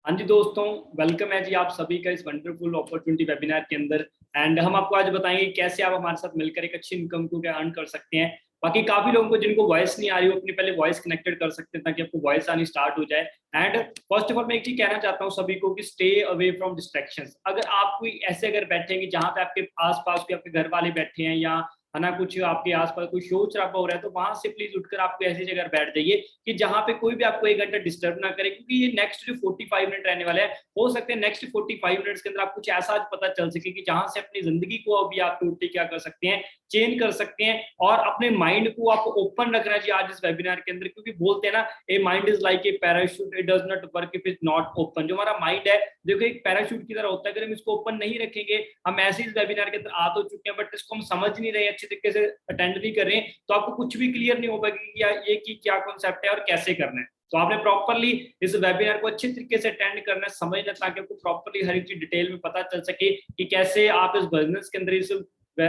हाँ जी दोस्तों, वेलकम है जी आप सभी का इस वंडरफुल अपॉर्चुनिटी वेबिनार के अंदर। एंड हम आपको आज बताएंगे कैसे आप हमारे साथ मिलकर एक अच्छी इनकम को क्या अर्न कर सकते हैं। बाकी काफी लोगों को जिनको वॉइस नहीं आ रही हो अपनी पहले वॉइस कनेक्टेड कर सकते हैं ताकि आपको वॉइस आनी स्टार्ट हो जाए। एंड फर्स्ट ऑफ ऑल मैं एक चीज कहना चाहता हूँ सभी को कि स्टे अवे फ्रॉम डिस्ट्रैक्शंस। अगर आप कोई ऐसे अगर बैठेंगे जहां पे आपके आसपास के आपके घर वाले बैठे हैं या है ना कुछ आपके आसपास कोई शोर शराबा हो रहा है, तो वहां से प्लीज उठकर आपको ऐसी जगह बैठ जाइए कि जहां पे कोई भी आपको 1 घंटा डिस्टर्ब ना करे, क्योंकि ये नेक्स्ट जो 45 मिनट रहने वाला है, हो सकते हैं नेक्स्ट 45 मिनट्स के अंदर आप कुछ ऐसा पता चल सके कि जहां से अपनी जिंदगी को अभी आप टोटली क्या कर सकते हैं, चेंज कर सकते हैं। और अपने माइंड को आप ओपन रखना चाहिए आज इस वेबिनार के अंदर, क्योंकि बोलते हैं ना, a mind is like a parachute, it does not work if it not open. जो हमारा माइंड है देखो एक पैराशूट की तरह होता है, अगर हम इसको ओपन नहीं रखेंगे, हम ऐसे इस वेबिनार के अंदर आ तो चुके हैं बट इसको हम समझ नहीं रहे, अच्छे तरीके से अटेंड नहीं कर रहे हैं, तो आपको कुछ भी क्लियर नहीं होगा कि ये की क्या कॉन्सेप्ट है और कैसे करना है। तो आपने प्रॉपरली इस वेबिनार को अच्छे तरीके से अटेंड करना है, समझना, ताकि आपको प्रॉपरली हर एक चीज डिटेल में पता चल सके कि कैसे आप इस बिजनेस के अंदर, इस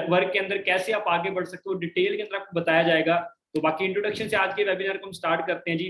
वर्क के अंदर कैसे आप आगे बढ़ सकते हो, डिटेल के अंदर आपको बताया जाएगा। तो बाकी इंट्रोडक्शन से आज के वेबिनार को हम स्टार्ट करते हैं जी।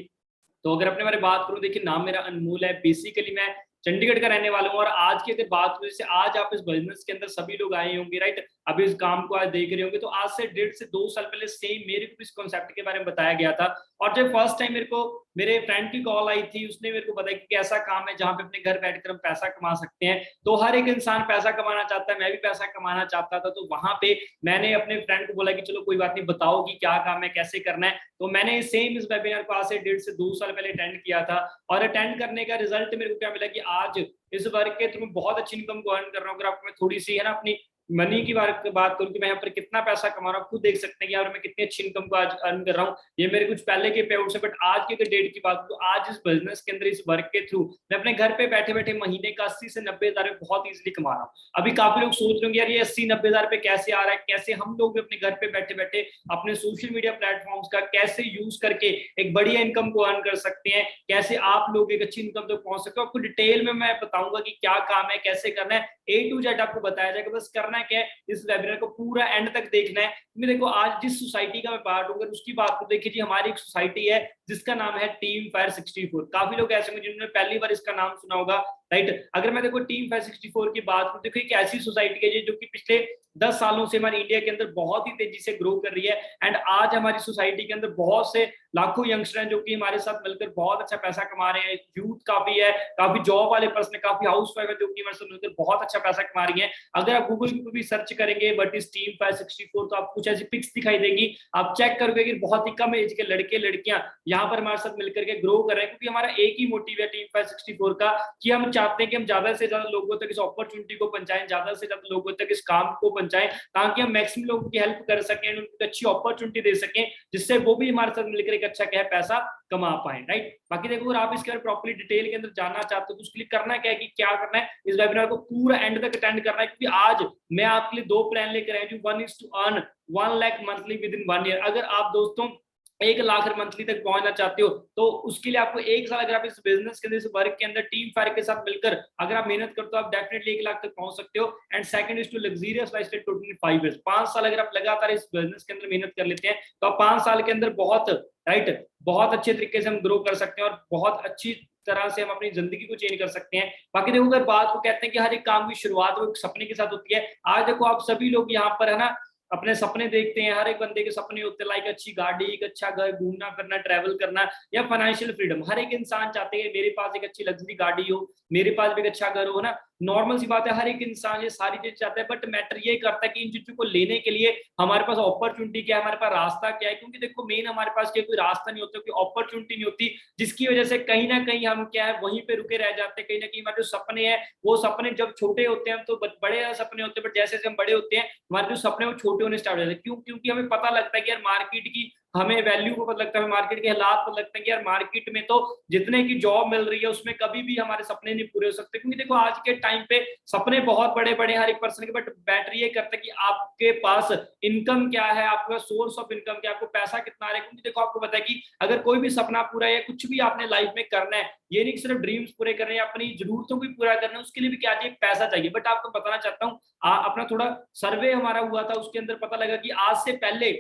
तो अगर अपने बारे में बात करूं, देखिए नाम मेरा अनमोल है, बेसिकली मैं चंडीगढ़ का रहने वाला हूं। और आज की अगर बात करें, जैसे आज आप इस बिजनेस के अंदर सभी लोग आए होंगे, राइट, अभी इस काम को आज देख रहे होंगे, तो आज से 1.5 से 2 साल पहले सेम मेरे को इस कॉन्सेप्ट के बारे में बताया गया था। और जब फर्स्ट टाइम मेरे को मेरे फ्रेंड की कॉल आई थी, उसने मेरे को बताया कि ऐसा काम है जहां पे अपने घर बैठकर हम पैसा कमा सकते हैं। तो हर एक इंसान पैसा कमाना चाहता है, मैं भी पैसा कमाना चाहता था। तो वहां पे मैंने अपने फ्रेंड को बोला कि चलो कोई बात नहीं, बताओ कि क्या काम है, कैसे करना है। तो मैंने सेम इस वेबिनार को आज से 1.5 से 2 साल पहले अटेंड किया था। और अटेंड करने का रिजल्ट मेरे को क्या मिला कि आज इस वर्क के थ्रू बहुत अच्छी इनकम को अर्न कर रहा हूँ। अगर आपको मैं थोड़ी सी है ना अपनी मनी की बात करूँ कि मैं यहाँ पर कितना पैसा कमा रहा हूँ, खुद देख सकते हैं कि यार मैं कितनी अच्छी इनकम को आज अर्न कर रहा हूँ। ये मेरे कुछ पहले के पे आउट्स है, बट आज की अगर डेट की बात करूँ, आज इस बिजनेस के अंदर, इस वर्क के थ्रू मैं अपने घर पे बैठे बैठे महीने का 80 से 90 हजार बहुत इजीली कमा रहा हूँ। अभी काफी लोग सोच रहे होंगे यार ये 80-90 हजार पे कैसे आ रहा है, कैसे हम लोग भी अपने घर पे बैठे बैठे अपने सोशल मीडिया प्लेटफॉर्म्स का कैसे यूज करके एक बढ़िया इनकम को अर्न कर सकते हैं, कैसे आप लोग एक अच्छी इनकम तक पहुंच सकते हो। आपको डिटेल में मैं बताऊंगा कि क्या काम है, कैसे करना है, A to Z आपको बताया जाएगा। बस करना क्या है, इस वेबिनार को पूरा एंड तक देखना है। क्योंकि देखो आज जिस सोसाइटी का मैं पार्ट हूँ, उसकी बात को देखिए जी, हमारी एक सोसाइटी है जिसका नाम है टीम फायर 64। काफी लोग ऐसे होंगे जिन्होंने पहली बार इसका नाम सुना होगा, राइट। अगर मैं देखो टीम फायर 64 की बात करूँ, देखो एक ऐसी सोसाइटी है जो कि पिछले 10 सालों से हमारे इंडिया के अंदर बहुत ही तेजी से ग्रो कर रही है। एंड आज हमारी सोसाइटी के अंदर बहुत से लाखों यंगस्टर हैं जो कि हमारे साथ मिलकर बहुत अच्छा पैसा कमा रहे हैं। यूथ काफी है, काफी जॉब वाले पर्सन है, काफी हाउस वाइफ है जो कि हमारे साथ मिलकर बहुत अच्छा पैसा कमा रही है। अगर आप गूगल पे भी सर्च करेंगे बट इस टीम 564, तो आपको कुछ ऐसी पिक्स दिखाई देंगी, आप चेक करोगे कि बहुत ही कम एज के लड़के लड़कियां यहाँ पर हमारे साथ मिलकर के ग्रो कर रहे हैं। क्योंकि हमारा एक ही मोटिव है टीम 564 का, कि हम चाहते हैं कि हम ज्यादा से ज्यादा लोगों तक इस अपॉर्चुनिटी को पहुंचाएं, ज्यादा से ज्यादा लोगों तक इस काम को पहुंचाएं, ताकि हम मैक्सिमम लोगों की हेल्प कर सकें, उनको अच्छी अपॉर्चुनिटी दे सकें, जिससे वो भी हमारे साथ मिलकर एक अच्छा क्या है पैसा कमा पाए, राइट। बाकी देखो, अगर आप इसके बारे में प्रॉपर्ली डिटेल के अंदर जानना चाहते हो तो उसके लिए करना क्या है कि क्या करना है, इस वेबिनार को पूरा एंड तक अटेंड करना है। क्योंकि आज मैं आपके लिए 2 प्लान लेकर आया हूँ। One is to earn 1 lakh monthly with in 1 year. अगर आप दोस्तों 1 लाख मंथली तक पहुंचना चाहते हो, तो उसके लिए आपको 1 साल, अगर आप इस बिजनेस के अंदर, इस वर्क के अंदर टीम फायर के साथ मिलकर अगर आप मेहनत करते हो, आप डेफिनेटली 1 लाख तक पहुंच सकते हो। And second is to luxurious lifestyle totally 5 years. 5 साल अगर आप लगातार इस बिजनेस के अंदर मेहनत कर लेते हैं, तो आप 5 साल के अंदर बहुत, राइट, बहुत अच्छे तरीके से हम ग्रो कर सकते हैं और बहुत अच्छी तरह से हम अपनी जिंदगी को चेंज कर सकते हैं। बाकी देखो, अगर बात को कहते हैं कि हर एक काम की शुरुआत वो एक सपने के साथ होती है। आज देखो आप सभी लोग यहाँ पर है ना अपने सपने देखते हैं, हर एक बंदे के सपने होते हैं, लाइक अच्छी गाड़ी, एक अच्छा घर, घूमना फिरना, ट्रैवल करना, या फाइनेंशियल फ्रीडम। हर एक इंसान चाहते हैं मेरे पास एक अच्छी लग्जरी गाड़ी हो, मेरे पास भी एक अच्छा घर हो ना। नॉर्मल सी बात है, हर एक इंसान ये सारी चीज चाहता है। बट मैटर ये करता है कि इन चीजों को लेने के लिए हमारे पास अपॉर्चुनिटी क्या है, हमारे पास रास्ता क्या है। क्योंकि देखो मेन हमारे पास कोई रास्ता नहीं होता, कोई अपॉर्चुनिटी नहीं होती, जिसकी वजह से कहीं ना कहीं हम क्या है वहीं पे रुके रह जाते हैं। कहीं ना कहीं हमारे जो सपने हैं, वो सपने जब छोटे होते हैं तो बड़े सपने होते हैं, बट जैसे जैसे हम बड़े होते हैं हमारे जो सपने वो छोटे होने स्टार्ट हो जाते हैं। क्यों? क्योंकि हमें पता लगता है कि यार मार्केट की, हमें वैल्यू को पता लगता है, मार्केट के हालात पता लगते हैं कि यार मार्केट में तो जितने की जॉब मिल रही है उसमें कभी भी हमारे सपने नहीं पूरे हो सकते। क्योंकि देखो आज के टाइम पे सपने बहुत बड़े बड़े हर एक पर्सन के, बट बैटर ये करता है कि आपके पास इनकम क्या है, आपका सोर्स ऑफ इनकम क्या है, आपको पैसा कितना आ रहा है। क्योंकि देखो आपको पता है कि अगर कोई भी सपना पूरा है, कुछ भी आपने लाइफ में करना है, ये नहीं सिर्फ ड्रीम्स पूरे करने हैं, अपनी जरूरतों को पूरा करना है, उसके लिए भी क्या चाहिए, पैसा चाहिए। बट आपको बताना चाहता हूँ, अपना थोड़ा सर्वे हमारा हुआ था, उसके अंदर पता लगा कि आज से पहले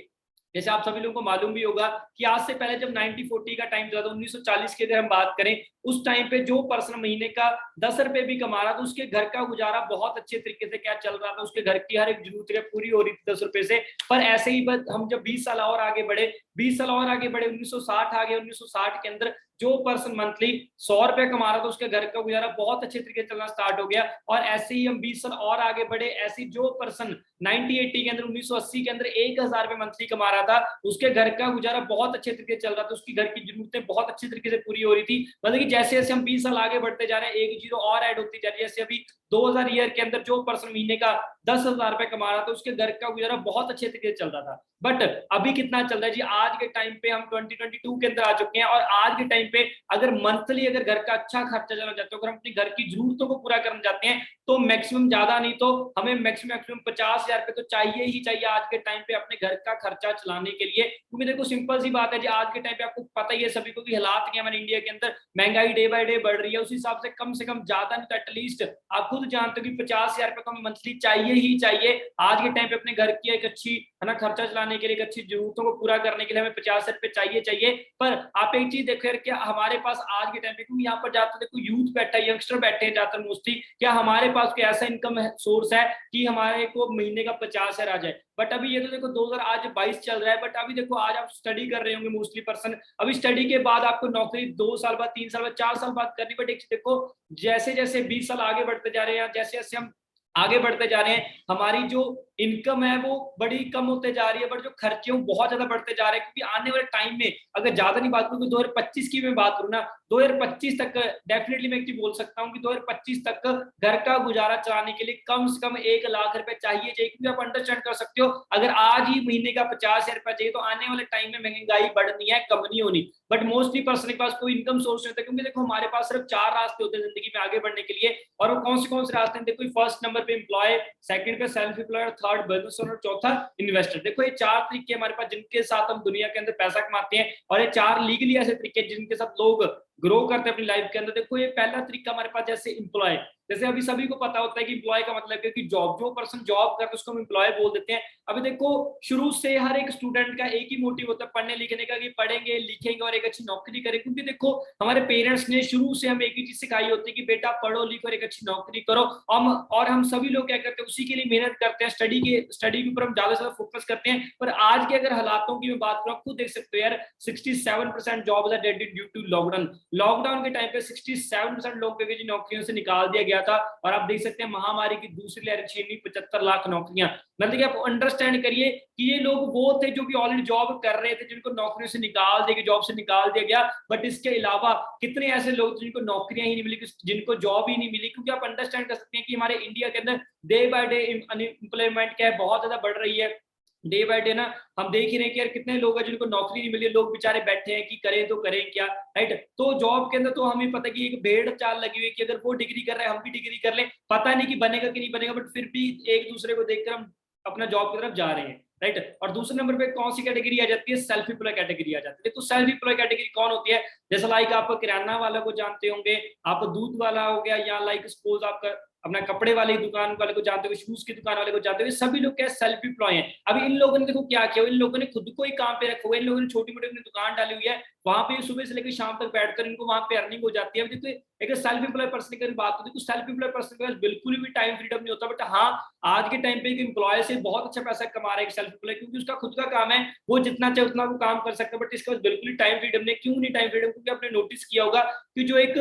जैसे आप सभी लोगों को मालूम भी होगा कि आज से पहले जब 1940 का टाइम चला था, 1940 की अगर हम बात करें, उस टाइम पे जो पर्सन महीने का 10 रुपए भी कमा रहा था, उसके घर का गुजारा बहुत अच्छे तरीके से क्या चल रहा था, उसके घर की हर एक जरूरत पूरी हो रही थी 10 रुपए से। पर ऐसे ही हम जब 20 साल और आगे बढ़े, 20 साल और आगे बढ़े, 1960 आ गए, 1960 के अंदर जो पर्सन मंथली 100 रुपए कमा रहा था, उसके घर का गुजारा बहुत अच्छे तरीके से चलना स्टार्ट हो गया। और ऐसे ही हम 20 साल और आगे बढ़े, ऐसी जो पर्सन 1980 के अंदर, 1980 के अंदर 1000 रुपए मंथली कमा रहा था, उसके घर का गुजारा बहुत अच्छे तरीके से चल रहा था, उसकी घर की जरूरतें बहुत अच्छे तरीके से पूरी हो रही थी। मतलब कि जैसे जैसे हम 20 साल आगे बढ़ते जा रहे हैं, एक जीरो और ऐड होती जा रही है। जैसे अभी 2000 ईयर के अंदर जो पर्सन महीने का 10,000 रुपए कमा रहा था, उसके घर का गुजारा बहुत अच्छे तरीके से चल रहा था। बट अभी कितना चल रहा है जी? आज के टाइम पे हम 2022 के अंदर आ चुके हैं, और आज के टाइम पे अगर मंथली अगर घर का अच्छा खर्चा चलाना चाहते हो, अगर हम अपनी घर की जरूरतों को पूरा करना चाहते हैं, तो मैक्सिमम ज्यादा नहीं तो हमें मैक्सिमम 50,000 रुपए तो चाहिए ही चाहिए आज के टाइम पे अपने घर का खर्चा चलाने के लिए। क्योंकि देखो सिंपल सी बात है जी, आज के टाइम पे आपको पता ही है सभी को कि हालात क्या हमारे इंडिया के अंदर, महंगाई डे बाय डे बढ़ रही है। उस हिसाब से कम ज्यादा नहीं तो एटलीस्ट आप खुद जानते हो कि 50,000 रुपए तो हमें मंथली चाहिए ही चाहिए आज के टाइम पे अपने घर की एक अच्छी है ना खर्चा चलाने के लिए, एक अच्छी जरूरतों को पूरा करने के लिए हमें 50,000 रुपए चाहिए चाहिए। पर आप एक चीज देखो यार, क्या हमारे पास आज के टाइम पे, क्योंकि यहाँ पर ज्यादातर देखो यूथ बैठा है, यंगस्टर बैठे हैं ज्यादातर मोस्टली, क्या हमारे पास कोई ऐसा इनकम सोर्स है कि हमारे को महीने का 50,000 आ जाए? बट अभी ये तो देखो 2022 चल रहा है, बट अभी देखो आज आप स्टडी कर रहे होंगे मोस्टली पर्सन, अभी स्टडी के बाद आपको नौकरी 2 साल बाद, 3 साल बाद, 4 साल बाद करनी। बट एक देखो जैसे जैसे 20 साल आगे बढ़ते जा रहे हैं, जैसे जैसे हम आगे बढ़ते जा रहे हैं, हमारी जो इनकम है वो बड़ी कम होते जा रही है, बट जो खर्चे वो बहुत ज्यादा बढ़ते जा रहे हैं। क्योंकि आने वाले टाइम में अगर ज्यादा नहीं बात करूँ, 2025 की मैं बात करूँ ना, 2025 तक डेफिनेटली मैं एक चीज बोल सकता हूँ कि 2025 तक घर का गुजारा चलाने के लिए कम से कम 1 लाख रुपए चाहिए चाहिए। क्योंकि आप अंडरस्टैंड कर सकते हो, अगर आज ही महीने का 50,000 रुपया चाहिए, तो आने वाले टाइम में महंगाई बढ़नी है, कम नहीं होनी। बट मोस्टली पर्सन के पास कोई इनकम सोर्स नहीं होता, क्योंकि देखो हमारे पास सिर्फ 4 रास्ते होते हैं जिंदगी में आगे बढ़ने के लिए। और वो कौन से रास्ते हैं? देखो फर्स्ट नंबर पे एम्प्लॉय, सेकंड पे self employ, third business owner, चौथा इन्वेस्टर। देखो ये 4 तरीके हमारे पास जिनके साथ हम दुनिया के अंदर पैसा कमाते हैं, और ये 4 लीगली ऐसे तरीके जिनके साथ लोग ग्रो करते हैं अपनी लाइफ के अंदर। देखो ये पहला तरीका हमारे पास, जैसे एम्प्लॉय, जैसे अभी सभी को पता होता है कि एम्प्लॉय का मतलब है कि जॉब, जो पर्सन जॉब करते हैं उसको हम एम्प्लॉय बोल देते हैं। अभी देखो शुरू से हर एक स्टूडेंट का एक ही मोटिव होता है पढ़ने लिखने का, कि पढ़ेंगे लिखेंगे और एक अच्छी नौकरी करें। क्योंकि देखो हमारे पेरेंट्स ने शुरू से हमें एक ही चीज सिखाई होती है कि बेटा पढ़ो लिखो और एक अच्छी नौकरी करो। और हम सभी लोग क्या करते हैं, उसी के लिए मेहनत करते हैं, स्टडी के ऊपर हम ज्यादा से ज्यादा फोकस करते हैं। पर आज के अगर हालातों की मैं बात करूं, खुद देख सकते हो यार, 67% jobs are dead due to lockdown. Lockdown के टाइम पे 67% लोग नौकरियों से निकाल दिया गया था। और आप देख सकते हैं महामारी की दूसरी लहर छीनी 75 लाख नौकरियां। मतलब कि आप अंडरस्टैंड करिए कि ये लोग वो थे जो कि ऑलरेडी जॉब कर रहे थे, जिनको नौकरियों से निकाल दिया, जॉब से निकाल दिया गया। बट इसके अलावा कितने ऐसे लोग थे जिनको नौकरियां ही नहीं मिली, जिनको जॉब ही नहीं मिली। क्योंकि आप अंडरस्टैंड कर सकते हैं कि हमारे इंडिया के अंदर डे बाय डे अनएम्प्लॉयमेंट क्या है, बहुत ज्यादा बढ़ रही है। डे बाय डे ना हम देख ही रहे हैं कि यार कितने लोग हैं जिनको नौकरी नहीं मिली, लोग बेचारे बैठे हैं कि करें तो करें क्या, राइट। तो जॉब के अंदर तो हमें पता है कि एक भेड़ चाल लगी हुई है कि अगर वो डिग्री कर रहे हैं हम भी डिग्री कर लें, पता नहीं कि बनेगा कि नहीं बनेगा, बट फिर भी एक दूसरे को देखकर हम अपना जॉब की तरफ जा रहे हैं, राइट। और दूसरे नंबर पे कौन सी कैटेगरी आ जाती है? सेल्फ एम्प्लॉय कैटेगरी आ जाती है। तो सेल्फ एम्प्लॉय कैटेगरी कौन होती है? जैसे लाइक आप किराना वाला को जानते होंगे, आप दूध वाला हो गया, या लाइक सपोज आपका अपना कपड़े वाली दुकान वाले को जानते हो, शूज की दुकान वाले को जानते हो, सभी लोग क्या सेल्फ एम्प्लॉय हैं। अभी इन लोगों ने देखो क्या किया, इन लोगों ने खुद को ही काम पे रखा हुआ है, इन लोगों ने छोटी मोटी अपनी दुकान डाली हुई है, वहां पे सुबह से लेकर शाम तक बैठकर इनको वहां पे अर्निंग हो जाती है। अभी देखो एक सेल्फ एम्प्लॉय पर्सन की बात होती है, सेल्फ एम्प्लॉय पर्सन के पास बिल्कुल भी टाइम फ्रीडम नहीं होता। बट हाँ, आज के टाइम पे एक एम्प्लॉय से बहुत अच्छा पैसा कमा रहा है सेल्फ एम्प्लॉय, क्योंकि उसका खुद का काम है, वो जितना चाहे उतना वो काम कर सकता है। बट इसके पास बिल्कुल टाइम फ्रीडम नहीं। क्यों नहीं टाइम फ्रीडम? क्योंकि आपने नोटिस किया होगा कि जो एक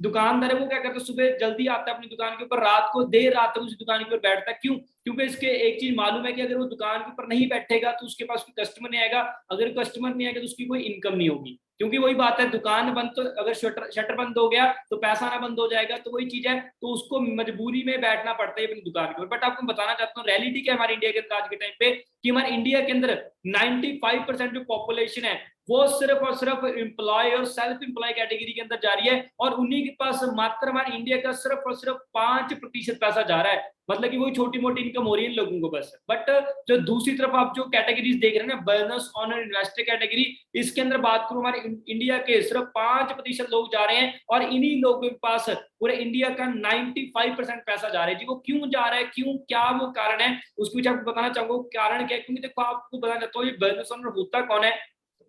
दुकानदार है वो क्या करता है, सुबह जल्दी आता है अपनी दुकान के ऊपर, रात को देर रात तक उस दुकान के ऊपर बैठता है। क्यों? क्योंकि इसके एक चीज मालूम है कि अगर वो दुकान के ऊपर नहीं बैठेगा तो उसके पास कोई कस्टमर नहीं आएगा, अगर कस्टमर नहीं आएगा तो उसकी कोई इनकम नहीं होगी। क्योंकि वही बात है, दुकान बंद, तो अगर शटर बंद हो गया तो पैसा आना बंद हो जाएगा, तो वही चीज है, तो उसको मजबूरी में बैठना पड़ता है अपनी दुकान के ऊपर। बट आपको बताना चाहता हूँ रियलिटी क्या है हमारे इंडिया के अंदर आज के टाइम पे, कि हमारे इंडिया के अंदर 95% जो पॉपुलेशन है वो सिर्फ और सिर्फ एम्प्लॉय और सेल्फ एम्प्लॉय कैटेगरी के अंदर जा रही है, और उन्हीं के पास मात्र हमारे इंडिया का सिर्फ और सिर्फ 5% पैसा जा रहा है। मतलब कि वही छोटी मोटी इनकम हो रही है इन लोगों को बस। बट जो दूसरी तरफ आप जो कैटेगरीज देख रहे हैं ना, बिजनेस ओनर इन्वेस्टर कैटेगरी, इसके अंदर बात करूं हमारे इंडिया के सिर्फ 5% लोग जा रहे हैं, और इन्हीं लोगों के पास पूरे इंडिया का 95% पैसा जा रहा है जी। वो क्यों जा रहा है, क्यों, क्या वो कारण है, उसको भी आपको बताना चाहूंगा कारण क्या है। क्योंकि देखो आपको बताना चाहता हूँ ये बिजनेस ओनर होता कौन है।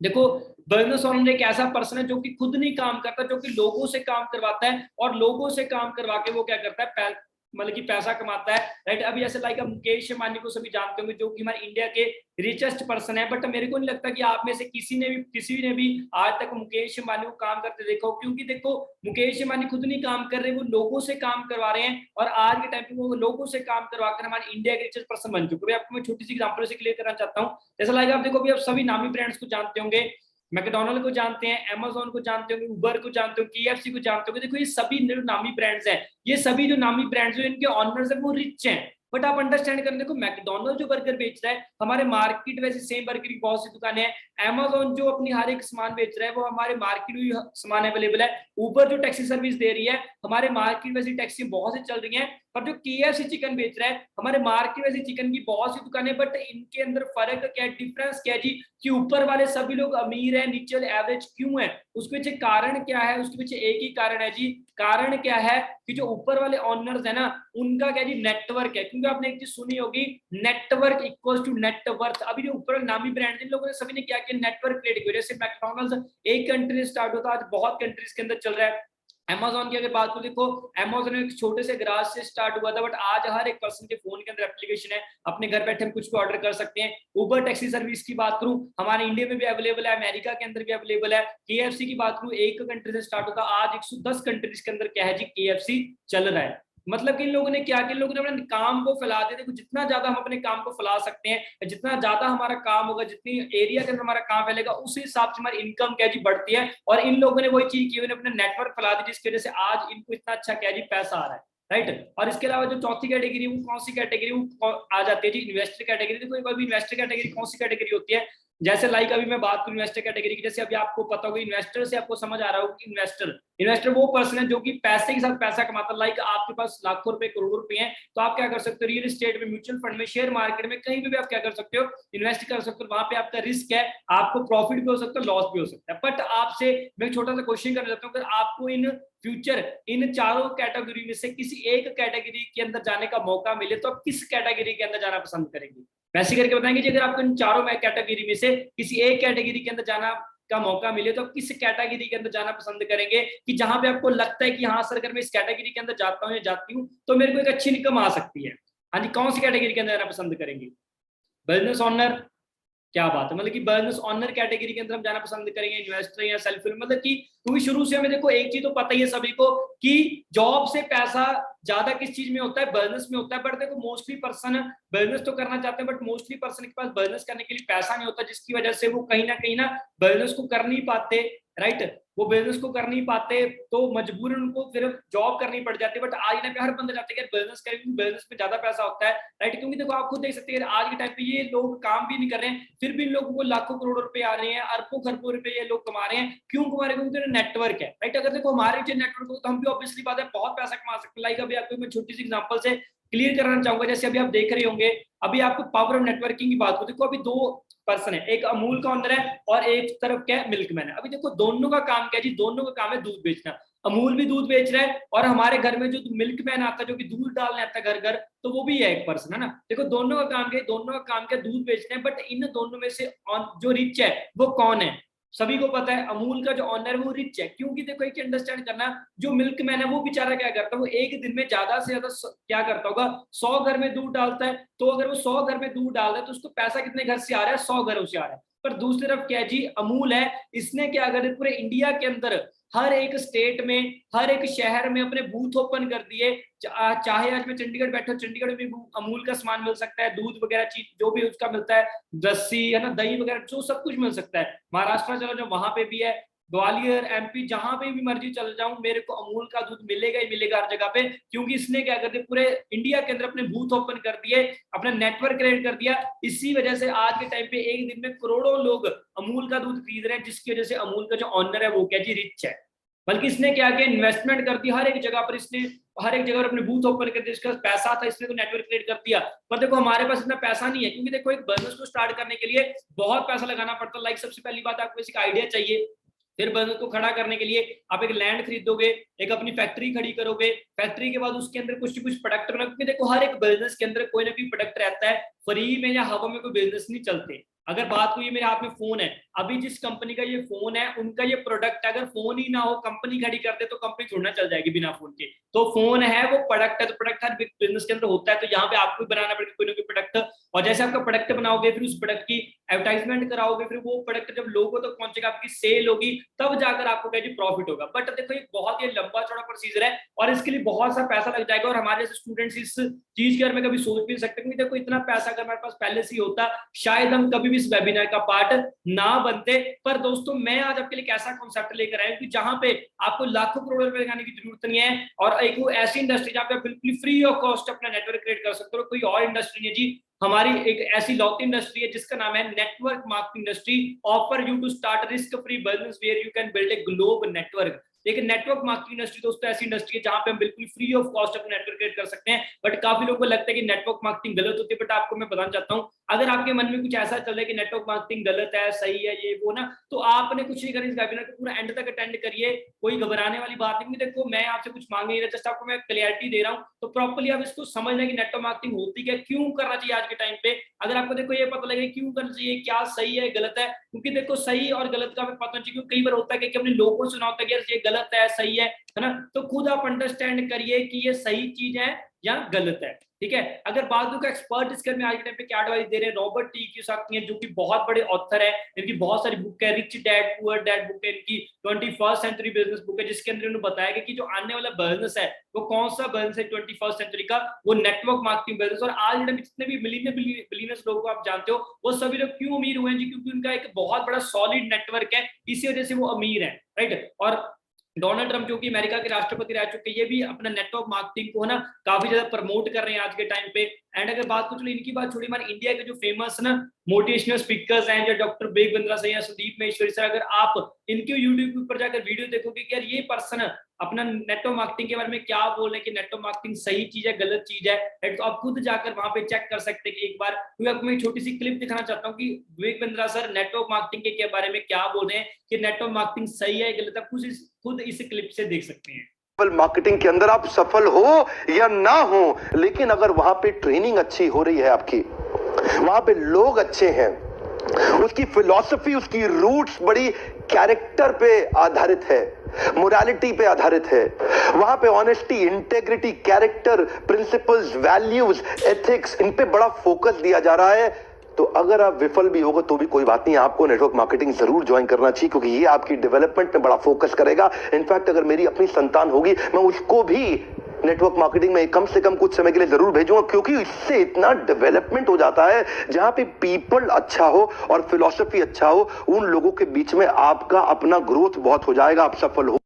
देखो बिजनेस ओनर एक ऐसा पर्सन है जो कि खुद नहीं काम करता, जो कि लोगों से काम करवाता है, और लोगों से काम करवा के वो क्या करता है, मतलब कि पैसा कमाता है, राइट। अभी ऐसे लाइक मुकेश अंबानी को सभी जानते होंगे, जो कि हमारे इंडिया के रिचेस्ट पर्सन है। बट मेरे को नहीं लगता कि आप में से किसी ने भी आज तक मुकेश अंबानी को काम करते देखा हो। क्योंकि देखो मुकेश अंबानी खुद नहीं काम कर रहे, वो लोगों से काम करवा रहे हैं, और आज के टाइम पे वो लोगों से काम करवा कर हमारे इंडिया के रिचेस्ट पर्सन बन चुके हैं। आपको मैं छोटी सी एग्जांपल से क्लियर करना चाहता हूँ। जैसा लाइक आप देखो, अभी आप सभी नामी ब्रांड्स को जानते होंगे, मैकडोनल्ड को जानते हैं, अमेजोन को जानते होंगे, उबर को जानते हो, केएफसी को जानते होंगे। देखो ये सभी नामी ब्रांड्स हैं, ये सभी जो नामी ब्रांड्स हैं इनके ऑनर्स हैं वो रिच हैं। बट आप अंडरस्टैंड करें, देखो मैकडोनल्ड जो बर्गर बेच रहा है, हमारे मार्केट वैसे सेम बर्गर की बहुत सी दुकानें हैं। अमेजोन जो अपनी हर एक सामान बेच रहा है वो हमारे मार्केट में सामान अवेलेबल है। उबर जो टैक्सी सर्विस दे रही है, हमारे मार्केट वैसी टैक्सी बहुत सी चल रही हैं। पर जो केएफसी चिकन बेच रहा है, हमारे मार्केट वैसी चिकन की बहुत सी दुकानें, बट इनके अंदर फर्क क्या है, डिफरेंस क्या है जी, कि ऊपर वाले सभी लोग अमीर हैं, नीचे वाले एवरेज क्यों है। उसके पीछे कारण क्या है, उसके पीछे एक ही कारण है जी। कारण क्या है कि जो ऊपर वाले ऑनर्स है ना, उनका क्या जी, नेटवर्क है। क्योंकि आपने एक चीज सुनी होगी, नेटवर्क इक्वल्स टू नेटवर्थ। अभी जो ऊपर नामी ब्रांड इन लोगों ने सभी ने क्या किया, नेटवर्क क्रिएट किया। जैसे मैकडॉनल्ड्स एक कंट्री से स्टार्ट होता, आज बहुत कंट्रीज के अंदर चल रहा है। अमेजोन की अगर बात करो, देखो अमेजोन एक छोटे से गराज से स्टार्ट हुआ था, बट आज हर एक पर्सन के फोन के अंदर एप्लीकेशन है, अपने घर बैठे हम कुछ भी ऑर्डर कर सकते हैं। उबर टैक्सी सर्विस की बात करूं, हमारे इंडिया में भी अवेलेबल है, अमेरिका के अंदर भी अवेलेबल है। केएफसी की बात करूं, एक कंट्री से स्टार्ट होता, आज 110 कंट्रीज के अंदर क्या है जी, केएफसी चल रहा है। मतलब कि इन लोगों ने क्या किया, इन लोगों ने अपने काम को फैला दिया। देखो जितना ज्यादा हम अपने काम को फैला सकते हैं, जितना ज्यादा हमारा काम होगा, जितनी एरिया के अंदर हमारा काम फैलेगा, उस हिसाब से हमारी इनकम क्या जी बढ़ती है। और इन लोगों ने वही चीज की, उन्होंने अपने नेटवर्क फैला दी, जिसकी वजह से आज इनको इतना अच्छा क्या जी पैसा आ रहा है, राइट। और इसके अलावा जो चौथी कैटेगरी, वो कौन सी कैटेगरी, वो आ जाती है जी इन्वेस्टर कैटेगरी। देखो इन्वेस्टर कैटेगरी कौन सी कैटेगरी होती है, जैसे लाइक अभी मैं बात करूं इन्वेस्टर कैटेगरी की, जैसे अभी आपको पता होगा, इन्वेस्टर से आपको समझ आ रहा होगा कि इन्वेस्टर वो पर्सन है जो कि पैसे के साथ पैसा कमाता है। लाइक आपके पास लाखों रुपए, करोड़ों रुपए हैं, तो आप क्या कर सकते हो, रियल एस्टेट में, म्यूचुअल फंड में, शेयर मार्केट में, कहीं भी आप क्या कर सकते हो, इन्वेस्ट कर सकते हो। वहां पे आपका रिस्क है, आपको प्रॉफिट भी हो सकता है, लॉस भी हो सकता है। बट आपसे मैं एक छोटा सा क्वेश्चन करना चाहता हूँ, अगर आपको इन फ्यूचर इन चारों कैटेगरी में से किसी एक कैटेगरी के अंदर जाने का मौका मिले, तो आप किस कैटेगरी के अंदर जाना पसंद करेंगे? वैसे करके बताएंगे जी, अगर आपको इन चारों में कैटेगरी में से किसी एक कैटेगरी के अंदर जाना का मौका मिले, तो आप किस कैटेगरी के अंदर जाना पसंद करेंगे, कि जहां पे आपको लगता है कि हाँ सर, अगर मैं इस कैटेगरी के अंदर जाता हूँ या जाती हूँ तो मेरे को एक अच्छी इनकम आ सकती है। हाँ जी, कौन सी कैटेगरी के अंदर जाना पसंद करेंगे? बिजनेस ओनर, क्या बात है, मतलब कि बिजनेस ओनर कैटेगरी के अंदर हम जाना पसंद करेंगे, इन्वेस्टर या सेल्फ, मतलब कि क्योंकि शुरू से हमें देखो एक चीज तो पता ही है सभी को कि जॉब से पैसा ज्यादा किस चीज में होता है, बिजनेस में होता है। बट देखो मोस्टली पर्सन बिजनेस तो करना चाहते हैं, बट मोस्टली पर्सन के पास बिजनेस करने के लिए पैसा नहीं होता, जिसकी वजह से वो कहीं ना बिजनेस को कर नहीं पाते, राइट। वो बिजनेस को कर नहीं पाते तो मजबूरन उनको फिर जॉब करनी पड़ जाती है। बट आज ना पे हर बंदा चाहते हैं कि बिजनेस करें, क्योंकि बिजनेस में ज्यादा पैसा होता है, राइट। क्योंकि देखो आप खुद देख सकते हैं आज के टाइम पे ये लोग काम भी नहीं कर रहे हैं, फिर भी इन लोगों को लाखों करोड़ों रुपए आ रहे हैं, अरबों खरबों रुपए ये लोग कमा रहे हैं। क्यों कमा रहे हैं? क्योंकि नेटवर्क है, राइट। अगर देखो हमारे जो नेटवर्क हो तो हम भी ऑब्वियसली बात है बहुत पैसा कमा सकते हैं। लाइक अभी आपको मैं छोटी सी एग्जांपल से क्लियर कराना चाहूंगा। जैसे अभी आप देख रहे होंगे, अभी आपको पावर ऑफ नेटवर्किंग की बात हो, देखो अभी दो पर्सन है, एक अमूल का ओनर है और एक तरफ क्या है, मिल्कमैन है। अभी देखो दोनों का काम क्या है जी, दोनों का काम है दूध बेचना। अमूल भी दूध बेच रहा है, और हमारे घर में जो मिल्कमैन आता है जो कि दूध डालने आता है घर घर, तो वो भी है एक पर्सन, है ना। देखो दोनों का काम क्या है, दोनों का काम क्या है, दूध बेचना है। बट इन दोनों में से जो रिच है वो कौन है? सभी को पता है अमूल का जो ऑनर है वो रिच है। क्योंकि देखो एक अंडरस्टैंड करना, जो मिल्कमैन है वो बेचारा क्या करता है, वो एक दिन में ज्यादा से ज्यादा क्या करता होगा, 100 घर में दूध डालता है। तो अगर वो 100 घर में दूध डाल रहा है तो उसको पैसा कितने घर से आ रहा है, 100 घरों से आ रहा है। पर दूसरी तरफ क्या जी, अमूल है, इसने क्या कर पूरे इंडिया के अंदर हर एक स्टेट में, हर एक शहर में अपने बूथ ओपन कर दिए। चाहे आज मैं चंडीगढ़ बैठा हूं, चंडीगढ़ में भी अमूल का सामान मिल सकता है, दूध वगैरह चीज जो भी उसका मिलता है, लस्सी है ना, दही वगैरह, जो सब कुछ मिल सकता है। महाराष्ट्र चलो जो वहां पे भी है, ग्वालियर, एमपी, जहां पे भी मर्जी चल जाऊं मेरे को अमूल का दूध मिलेगा ही मिलेगा हर जगह पे, क्योंकि इसने क्या कर दिया, पूरे इंडिया के अंदर अपने बूथ ओपन कर दिए, अपना नेटवर्क क्रिएट कर दिया। इसी वजह से आज के टाइम पे एक दिन में करोड़ों लोग अमूल का दूध खरीद रहे हैं, जिसकी वजह से अमूल का जो ऑनर है वो क्या जी रिच है। बल्कि इसने क्या किया, इन्वेस्टमेंट कर दी हर एक जगह पर, इसने हर एक जगह पर अपने बूथ ओपन कर दिया, इसका पैसा था इसने तो नेटवर्क क्रिएट कर दिया। पर देखो हमारे पास इतना पैसा नहीं है, क्योंकि देखो एक बिजनेस को स्टार्ट करने के लिए बहुत पैसा लगाना पड़ता है। लाइक सबसे पहली बात आपको बेसिक आइडिया चाहिए, फिर बिजनेस को खड़ा करने के लिए आप एक लैंड खरीदोगे, एक अपनी फैक्ट्री खड़ी करोगे, फैक्ट्री के बाद उसके अंदर कुछ कुछ प्रोडक्ट बनाओगे, क्योंकि देखो हर एक बिजनेस के अंदर कोई ना कोई प्रोडक्ट रहता है, फ्री में या हवा में कोई बिजनेस नहीं चलते। अगर बात हुई मेरे हाथ में फोन है, अभी जिस कंपनी का ये फोन है उनका ये प्रोडक्ट है, अगर फोन ही ना हो कंपनी खड़ी कर दे तो कंपनी छोड़ना चल जाएगी बिना फोन के। तो फोन है वो प्रोडक्ट है, तो प्रोडक्ट हर बिजनेस के अंदर होता है, तो यहाँ पे आपको बनाना पड़ेगा कोई ना कोई प्रोडक्ट। और जैसे आपका प्रोडक्ट बनाओगे, फिर उस प्रोडक्ट की एडवर्टाइजमेंट कराओगे, फिर वो प्रोडक्ट जब लोगों तक पहुंचेगा, आपकी सेल होगी, तब जाकर आपको क्या प्रॉफिट होगा। बट देखो ये बहुत ही लंबा चौड़ा प्रोसीजर है और इसके लिए बहुत सा पैसा लग जाएगा, और हमारे जैसे स्टूडेंट्स इस चीज के बारे में कभी सोच भी नहीं सकते, क्योंकि देखो इतना पैसा अगर हमारे पास पहले से ही होता शायद हम कभी भी इस वेबिनार का पार्ट ना बनते। पर दोस्तों मैं आज आपके लिए कैसा कॉन्सेप्ट लेकर आया हूं कि जहां पे आपको लाखों करोड़ों रुपए लगाने की जरूरत नहीं है, और एक वो ऐसी इंडस्ट्री जहां पे आप बिल्कुल फ्री ऑफ कॉस्ट अपना नेटवर्क क्रिएट कर सकते हो। कोई और इंडस्ट्री नहीं है जी, हमारी एक ऐसी लौती इंडस्ट्री है जिसका नाम है network marketing industry. Offer you to start risk free business where you can build a globe network. लेकिन नेटवर्क मार्केटिंग इंडस्ट्री दोस्तों ऐसी इंडस्ट्री है जहां पे हम बिल्कुल फ्री ऑफ कॉस्ट अपना नेटवर्क क्रिएट कर सकते हैं। बट काफी लोगों को लगता है कि नेटवर्क मार्केटिंग गलत होती है, बट आपको मैं बताना चाहता हूं, अगर आपके मन में कुछ ऐसा चल रहा है कि नेटवर्क मार्केटिंग गलत है, सही है, ये वो ना, तो आपने कुछ नहीं करना, इस वेबिनार को पूरा एंड तक अटेंड करिए। कोई घबराने वाली बात नहीं, देखो मैं आपसे कुछ मांग नहीं रहा, जस्ट आपको मैं क्लियरिटी दे रहा हूं, तो प्रॉपर्ली आप इसको समझ लें कि नेटवर्क मार्केटिंग होती क्या, क्यों करना चाहिए आज के टाइम पे। अगर आपको देखो ये पता लगे क्यों करना चाहिए, क्या सही है गलत है, क्योंकि देखो सही और गलत का हमें पता चाहिए, क्योंकि कई बार होता है कि हमने लोगों को सुना होता है कि ये गलत है सही है ना, तो खुद आप अंडरस्टैंड करिए कि ये सही चीज है या गलत है। ठीक है, अगर बात का एक्सपर्ट इसके में आज के टाइम पे क्या एडवाइस दे रहे हैं, रॉबर्ट टी कियोसाकी हैं, जो कि बहुत बड़े ऑथर है, इनकी बहुत सारी बुक है, rich dad poor dad book है इनकी, 21st सेंचुरी बिजनेस बुक है, जिसके अंदर उन्होंने बताया कि जो आने वाला बिजनेस है वो कौन सा बिजनेस है 21st सेंचुरी का, वो नेटवर्क मार्केटिंग बिजनेस। और आज जितने भी बिलियनर्स लोगों को आप जानते हो, वो सभी लोग क्यों अमीर हुए हैं जी, क्योंकि उनका एक बहुत बड़ा सॉलिड नेटवर्क है, इसी वजह से वो अमीर है, राइट। और डोनाल्ड ट्रंप जो कि अमेरिका के राष्ट्रपति रह चुके हैं, ये भी अपना नेटवर्क मार्केटिंग को ना काफी ज्यादा प्रमोट कर रहे हैं आज के टाइम पे। एंड अगर बात को चलो इनकी बात छोड़ी, हमारे इंडिया के जो फेमस ना मोटिवेशनल स्पीकर्स हैं, जो डॉक्टर बेग बिंद्रा सर या सुदीप महेश्वरी सर, अगर आप इनके यूट्यूब के ऊपर जाकर वीडियो देखोगे कि यार ये पर्सन अपना नेटवर्क मार्केटिंग के बारे में क्या बोल रहे हैं कि नेटवर्क मार्केटिंग सही चीज है गलत चीज है, तो आप खुद जाकर वहां पे चेक कर सकते हैं कि एक बार। क्योंकि आपको मैं छोटी सी क्लिप दिखाना चाहता हूँ कि Vivek Bindra sir network marketing के बारे में क्या बोल रहे हैं, कि नेटवर्क मार्केटिंग सही है गलत है, खुद इस क्लिप से देख सकते हैं। मार्केटिंग के अंदर आप सफल हो या ना हो, लेकिन अगर वहां पे ट्रेनिंग अच्छी हो रही है आपकी, वहां पे लोग अच्छे हैं, उसकी फिलॉसफी उसकी रूट्स बड़ी कैरेक्टर पे आधारित है, मोरालिटी पे आधारित है, वहां पे honesty integrity character principles values ethics in पे बड़ा फोकस दिया जा रहा है, तो अगर आप विफल भी होगा तो भी कोई बात नहीं, आपको नेटवर्क मार्केटिंग जरूर ज्वाइन करना चाहिए, क्योंकि ये आपकी डेवलपमेंट में बड़ा फोकस करेगा। इनफैक्ट अगर मेरी अपनी संतान होगी मैं उसको भी नेटवर्क मार्केटिंग में कम से कम कुछ समय के लिए जरूर भेजूंगा, क्योंकि इससे इतना डेवलपमेंट हो जाता है जहां पे पीपल अच्छा हो और फिलॉसफी अच्छा हो, उन लोगों के बीच में आपका अपना ग्रोथ बहुत हो जाएगा, आप सफल हो।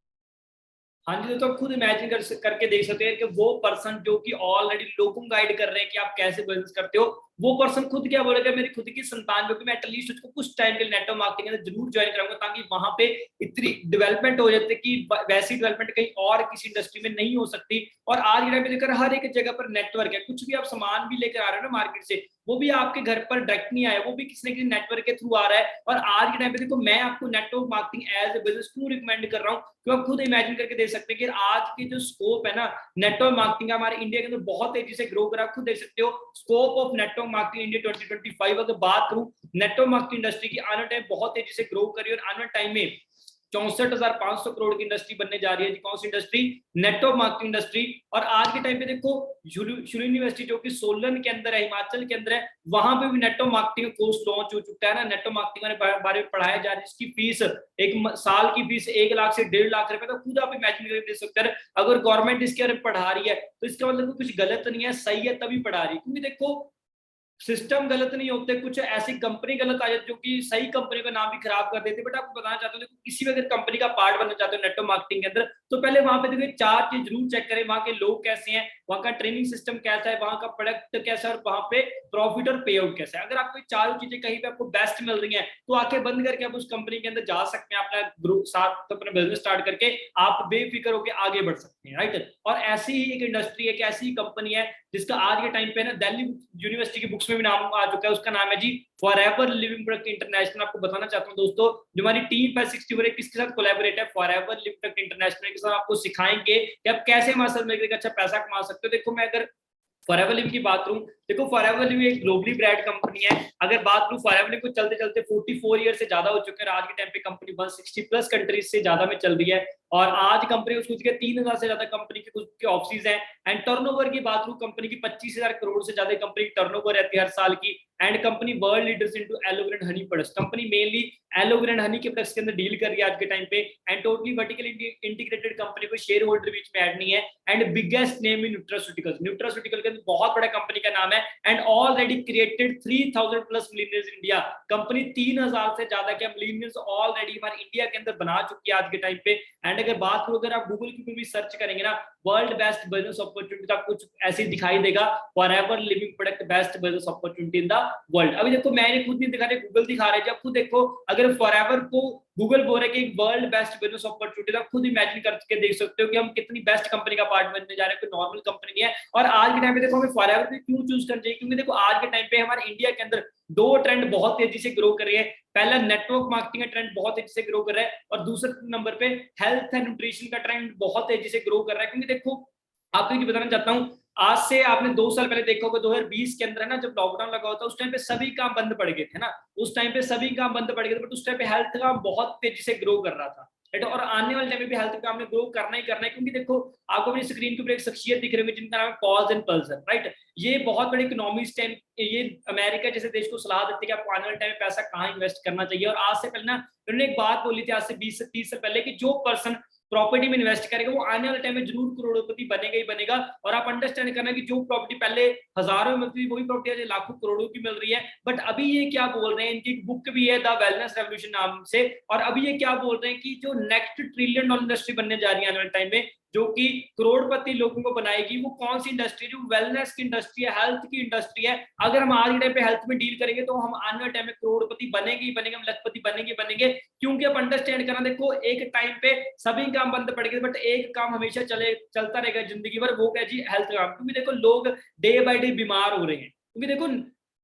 हाँ जी, तो खुद इमेजिन करके देख सकते हैं कि वो पर्सन जो कि ऑलरेडी लोगों को गाइड कर रहे हैं कि आप कैसे बिजनेस करते हो, वो पर्सन खुद क्या बोलेगा, मेरी खुद की संतान जो कि मैं एटलीस्ट उसको कुछ टाइम के लिए नेटवर्क मार्केटिंग में जरूर ज्वाइन कराऊंगा, ताकि वहां पे इतनी डेवलपमेंट हो जाती है कि वैसी डेवलपमेंट कहीं और किसी इंडस्ट्री में नहीं हो सकती। और आज के टाइम पे देखकर हर एक जगह पर नेटवर्क है, कुछ भी आप सामान भी लेकर आ रहे हो ना मार्केट से, वो भी आपके घर पर डायरेक्ट नहीं आया, वो भी किसी न किसी नेटवर्क के थ्रू आ रहा है। और आज के टाइम पे देखो मैं आपको network marketing as a business क्यों रिकमेंड कर रहा हूँ, क्योंकि आप खुद इमेजिन करके देख सकते हैं कि आज की जो स्कोप है ना नेटवर्क मार्केटिंग हमारे इंडिया के अंदर बहुत तेजी से ग्रो करा, खुद देख सकते हो scope of network marketing India 2025। अगर बात करूं नेटवर्क मार्केटिंग इंडस्ट्री की, आने टाइम बहुत तेजी से ग्रो करी और आने टाइम में 64,500 करोड़ की इंडस्ट्री बनने जा रही है। कौन सी इंडस्ट्री? Network marketing industry. और आज के टाइम पे देखो शुरू यूनिवर्सिटी जो कि सोलन के अंदर है, हिमाचल के अंदर है, वहां पे भी नेटवर्क मार्केटिंग कोर्स लॉन्च हो चुका है ना, नेटवर्क मार्केटिंग के बारे में पढ़ाया जा रहा है, जिसकी फीस एक साल की फीस 1 लाख से 1.5 लाख रुपए। तो खुद आप इमेजिन करके देख सकते हैं, अगर गवर्नमेंट इसके बारे में पढ़ा रही है तो इसका मतलब कुछ गलत नहीं है, सही है तभी पढ़ा रही है। क्योंकि देखो सिस्टम गलत नहीं होते, कुछ ऐसी कंपनी गलत आ जाती जो कि सही कंपनी का नाम भी खराब कर देती है। बट आपको बताना चाहता हूँ, देखो किसी भी अगर कंपनी का पार्ट बनना चाहते हो नेटवर्क मार्केटिंग के अंदर, तो पहले वहां पे देखो चार चीज जरूर चेक करें, वहां के लोग कैसे हैं, वहां का ट्रेनिंग सिस्टम कैसा है, वहां का प्रोडक्ट कैसा है, और वहां पे प्रॉफिट और पे आउट कैसा है। अगर आपको चारों चीजें कहीं पे आपको बेस्ट मिल रही है, तो आंखें बंद करके आप उस कंपनी के अंदर जा सकते हैं, अपना ग्रुप साथ तो अपना बिजनेस स्टार्ट करके आप बेफिक्र होकर आगे बढ़ सकते हैं, राइट। और ऐसी ही एक इंडस्ट्री है, एक ऐसी कंपनी है जिसका आज के टाइम पे ना दिल्ली यूनिवर्सिटी की बुक्स में भी नाम आ चुका है, उसका नाम है जी फॉरएवर लिविंग प्रोडक्ट इंटरनेशनल। आपको बताना चाहता हूँ दोस्तों, जो हमारी टीम 564 किसके साथ कोलैबोरेट है, फॉरएवर लिविंग प्रोडक्ट इंटरनेशनल के साथ। आपको सिखाएंगे कि आप कैसे हमारे साथ मिलकर अच्छा पैसा कमा सकते हो। देखो मैं अगर फॉरएवर लिव की बात करूं, देखो फॉरएवर लिव एक ग्लोबली ब्रांड कंपनी है। अगर बात करूं फॉरएवर लिव को चलते चलते 44 ईयर से ज्यादा हो चुके हैं, आज के टाइम पे कंपनी 160 प्लस कंट्रीज से ज्यादा में चल रही है, और आज कंपनी खुद के 3000 से ज्यादा कंपनी के खुद के ऑफिस हैं। एंड टर्नओवर की बात करूं, कंपनी की 25,000 करोड़ से ज्यादा कंपनी की टर्नओवर रहती है हर साल की। And company world leaders into aloe vera and honey products, company mainly aloe vera and honey के प्रोडक्ट्स के अंदर डील कर रही है आज के टाइम पे। And totally vertically integrated company को शेयर होल्डर बीच में ऐड नहीं है। And biggest name in nutraceuticals, nutraceutical के अंदर बहुत बड़ा कंपनी का नाम है। And already created 3000 plus millionaires in India, company 3000 से ज्यादा के मिलियनर्स ऑलरेडी हमारे इंडिया के अंदर बना चुकी है आज के टाइम पे। एंड अगर बात करो, अगर आप गूगल के ऊपर भी सर्च करेंगे ना, वर्ल्ड बेस्ट बिजनेस अपॉर्चुनिटी, आपको कुछ ऐसे दिखाई देगा, forever living product best business opportunity in the world. अभी देखो मैंने खुद नहीं दिखा रहा, गूगल दिखा रहा है। जब खुद देखो, अगर फॉरएवर को गूगल बोल रहा है कि वर्ल्ड बेस्ट बिजनेस अपॉर्चुनिटी, आप खुद इमेजिन करके देख सकते हो कि हम कितनी बेस्ट कंपनी का पार्ट बनने जा रहे हैं, कोई नॉर्मल कंपनी नहीं है। और आज के टाइम पे देखो हमें फॉरएवर पे क्यों चूज करना चाहिए, क्योंकि देखो आज के टाइम पे हमारे इंडिया के अंदर दो ट्रेंड बहुत तेजी से ग्रो कर रही है। पहला नेटवर्क मार्केटिंग का ट्रेंड बहुत तेजी से ग्रो कर रहा है, और दूसरे नंबर पे हेल्थ एंड न्यूट्रिशन का ट्रेंड बहुत तेजी से ग्रो कर रहा है। क्योंकि देखो आपको ये बताना चाहता हूँ, आज से आपने 2 साल पहले देखा होगा 2020 के अंदर है ना, जब लॉकडाउन लगा होता, उस टाइम पे सभी काम बंद पड़ गए थे ना, उस टाइम पे सभी काम बंद पड़ गए थे। बट उस टाइम पे हेल्थ का बहुत तेजी से ग्रो कर रहा था, राइट। और आने वाले टाइम में भी हेल्थ का हमने ग्रो करना ही करना है, क्योंकि देखो आपको अपनी स्क्रीन के ऊपर एक शख्सियत दिख रही होगी जिनका नाम है पॉल्स एंड पल्सर, राइट। ये बहुत बड़े इकोनॉमिस्ट हैं, ये अमेरिका जैसे देश को सलाह देते हैं कि आपको आने वाले टाइम में पैसा कहाँ इन्वेस्ट करना चाहिए। और आज से पहले ना उन्होंने एक बात बोली थी, आज से 20 से 30 साल पहले, कि जो पर्सन प्रॉपर्टी में इन्वेस्ट करेगा वो आने वाले टाइम में जरूर करोड़पति बनेगा ही बनेगा। और आप अंडरस्टैंड करना कि जो प्रॉपर्टी पहले हजारों में मिलती थी, वही प्रॉपर्टी आज लाखों करोड़ों की मिल रही है। बट अभी ये क्या बोल रहे हैं, इनकी एक बुक भी है द वेलनेस रेवोल्यूशन नाम से, और अभी ये क्या बोल रहे हैं कि जो नेक्स्ट ट्रिलियन डॉलर इंडस्ट्री बनने जा रही है आने वाले टाइम में, जो कि करोड़पति लोगों को बनाएगी, वो कौन सी इंडस्ट्री, जो वेलनेस की इंडस्ट्री है, हेल्थ की इंडस्ट्री है। अगर हम आज के टाइम पे हेल्थ में डील करेंगे तो हम आने वाले टाइम में करोड़पति बनेंगे ही बनेंगे, हम लखपति बनेंगे बनेंगे। क्योंकि आप अंडरस्टैंड करना, देखो एक टाइम पे सभी काम बंद पड़ गए, बट एक काम हमेशा चलता रहेगा जिंदगी भर, वो क्या जी, हेल्थ काम। क्योंकि देखो लोग डे बाय डे बीमार हो रहे हैं। क्योंकि देखो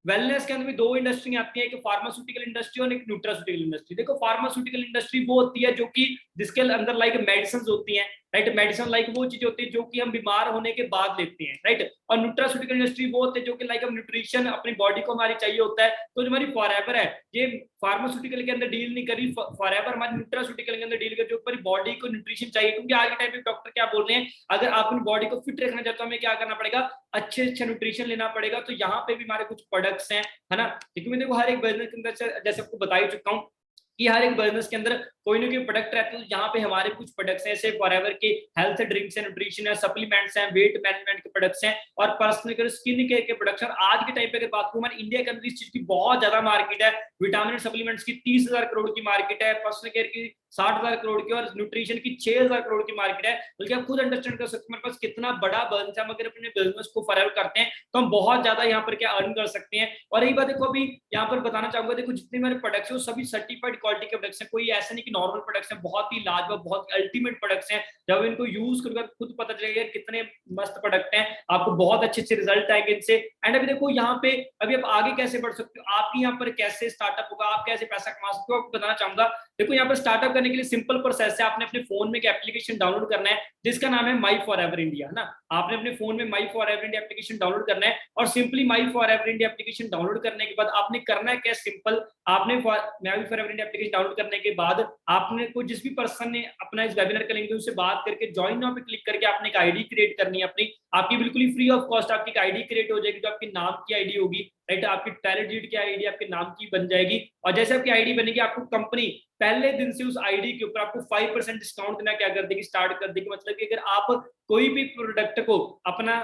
वेलनेस के अंदर भी दो इंडस्ट्री आती है, एक फार्मास्यूटिकल इंडस्ट्री और एक न्यूट्रास्यूटिकल इंडस्ट्री। देखो फार्मास्यूटिकल इंडस्ट्री वो होती है जो कि जिसके अंदर लाइक मेडिसिन होती हैं, राइट। मेडिसिन लाइक वो चीज होती है जो कि हम बीमार होने के बाद लेते हैं, राइट। और न्यूट्रास्यूटिकल इंडस्ट्री वो होती है जो कि लाइक हम न्यूट्रिशन अपनी बॉडी को हमारी चाहिए होता है। तो जो हमारी फॉरएवर है, ये फार्मास्यूटिकल के अंदर डील नहीं करी, फॉरएवर हमारी न्यूट्रास्यूटिकल के अंदर डील कर, जो हमारी बॉडी को न्यूट्रिशन चाहिए। क्योंकि आज के टाइम पे डॉक्टर क्या बोल रहे हैं, अगर आप अपनी बॉडी को फिट रखना चाहते हो, हमें क्या करना पड़ेगा, अच्छे अच्छे न्यूट्रिशन लेना पड़ेगा। तो यहाँ पे भी हमारे कुछ प्रोडक्ट्स हैं, है ना। क्योंकि देखो हर एक बिजनेस के अंदर जैसे आपको बता ही चुका हूँ कि हर एक बिजनेस के अंदर कोई ना कोई प्रोडक्ट रहते हैं। तो यहाँ पे हमारे कुछ प्रोडक्ट्स हैं, जैसे फॉरएवर के हेल्थ ड्रिंक्स हैं, न्यूट्रिशन है, सप्लीमेंट्स हैं, वेट मैनेजमेंट के प्रोडक्ट्स हैं, और पर्सनल केयर स्किन केयर के प्रोडक्ट्स हैं। और आज के टाइम पे अगर बात करूं, हमारे इंडिया के अंदर इस चीज की बहुत ज्यादा मार्केट है। विटामिन सप्लीमेंट्स की 30,000 करोड़ की मार्केट है, पर्सनल केयर की 60,000 करोड़ की, और न्यूट्रिशन की 6,000 करोड़ की मार्केट है। बल्कि आप खुद अंडरस्टैंड कर सकते हैं हमारे पास कितना बड़ा बिजनेस है। हम अगर अपने बिजनेस को फॉरएवर करते हैं तो हम बहुत ज्यादा यहाँ पर क्या अर्न कर सकते हैं। और यही बात देखो अभी यहाँ पर बताना चाहूंगा, देखो जितने मेरे प्रोडक्ट्स हैं वो सभी सर्टिफाइड क्वालिटी के प्रोडक्ट्स हैं, कोई ऐसा नहीं कि नॉर्मल प्रोडक्ट्स हैं, बहुत ही लाजवाब, बहुत अल्टीमेट प्रोडक्ट्स हैं। जब इनको यूज करोगे खुद पता चलेगा कितने मस्त प्रोडक्ट हैं, आपको बहुत अच्छे अच्छे रिजल्ट आएंगे इनसे। एंड अभी देखो यहाँ पे अभी आप आगे कैसे बढ़ सकते हो, आपकी यहाँ पर कैसे स्टार्टअप होगा, आप कैसे पैसा कमा सकते हो, आपको बताना चाहूंगा। देखो यहाँ पर स्टार्टअप करने के लिए सिंपल प्रोसेस है, आपने अपने फोन में एक एप्लीकेशन डाउनलोड करना है जिसका नाम है माई फॉरएवर इंडिया, है ना। आपने अपने फोन में माई फॉरएवर इंडिया एप्लीकेशन डाउनलोड करना है, और सिंपली माई फॉरएवर इंडिया एप्लीकेशन डाउनलोड करने के बाद आपने करना है क्या, सिंपल आपने माई फॉरएवर इंडिया एप्लीकेशन डाउनलोड करने के बाद आपने को जिस भी पर्सन ने अपना इस वेबिनार का लिंक उससे बात करके ज्वाइन नाउ पे क्लिक करके आपने एक आईडी क्रिएट करनी है अपनी, आपकी बिल्कुल ही फ्री ऑफ कॉस्ट आपकी एक आईडी क्रिएट हो जाएगी, जो आपके नाम की आईडी होगी, राइट। आपकी टैलेंट लीड की आईडी आपके नाम की बन जाएगी। और जैसे आपकी आईडी बनेगी, आपको कंपनी पहले दिन से उस आईडी के ऊपर आपको 5% डिस्काउंट देना क्या कर देगी, स्टार्ट कर देगी। मतलब कि अगर आप कोई भी प्रोडक्ट को अपना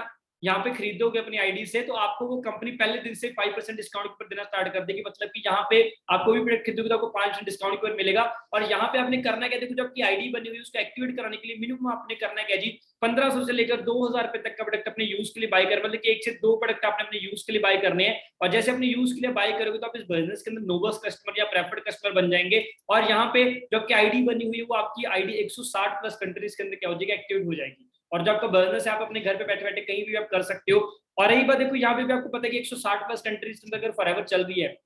यहाँ पे खरीदोगे अपनी आईडी से, तो आपको वो कंपनी पहले दिन से 5% डिस्काउंट पर देना स्टार्ट कर देगी। मतलब कि यहाँ पे आप कोई भी प्रोडक्ट खरीदोगे तो आपको 5% डिस्काउंट पर मिलेगा। और यहाँ पे आपने करना क्या, देखो जो आपकी आईडी बनी हुई है उसको एक्टिवेट कराने के लिए मिनिमम आपने करना क्या जी, 1500 से लेकर 2000 रुपए तक का प्रोडक्ट अपने यूज के लिए बाय कर, मतलब कि 1 से 2 प्रोडक्ट आपने अपने यूज के लिए बाय करने हैं। और जैसे अपने यूज के लिए बाय करोगे तो आप इस बिजनेस के अंदर नोबस कस्टमर या प्रेफर्ड कस्टमर बन जाएंगे। और यहाँ पे जो आपकी आईडी बनी हुई है वो आपकी आईडी 160 प्लस कंट्रीज के अंदर क्या हो जाएगी, एक्टिवेट हो जाएगी। और जो आपका बिजनेस है आप अपने घर पे बैठे बैठे कहीं भी आप कर सकते हो। और रही बात, देखो यहाँ पे भी आपको पता है कि 160 प्लस कंट्रीज के अंदर अगर फॉरएवर चल रही है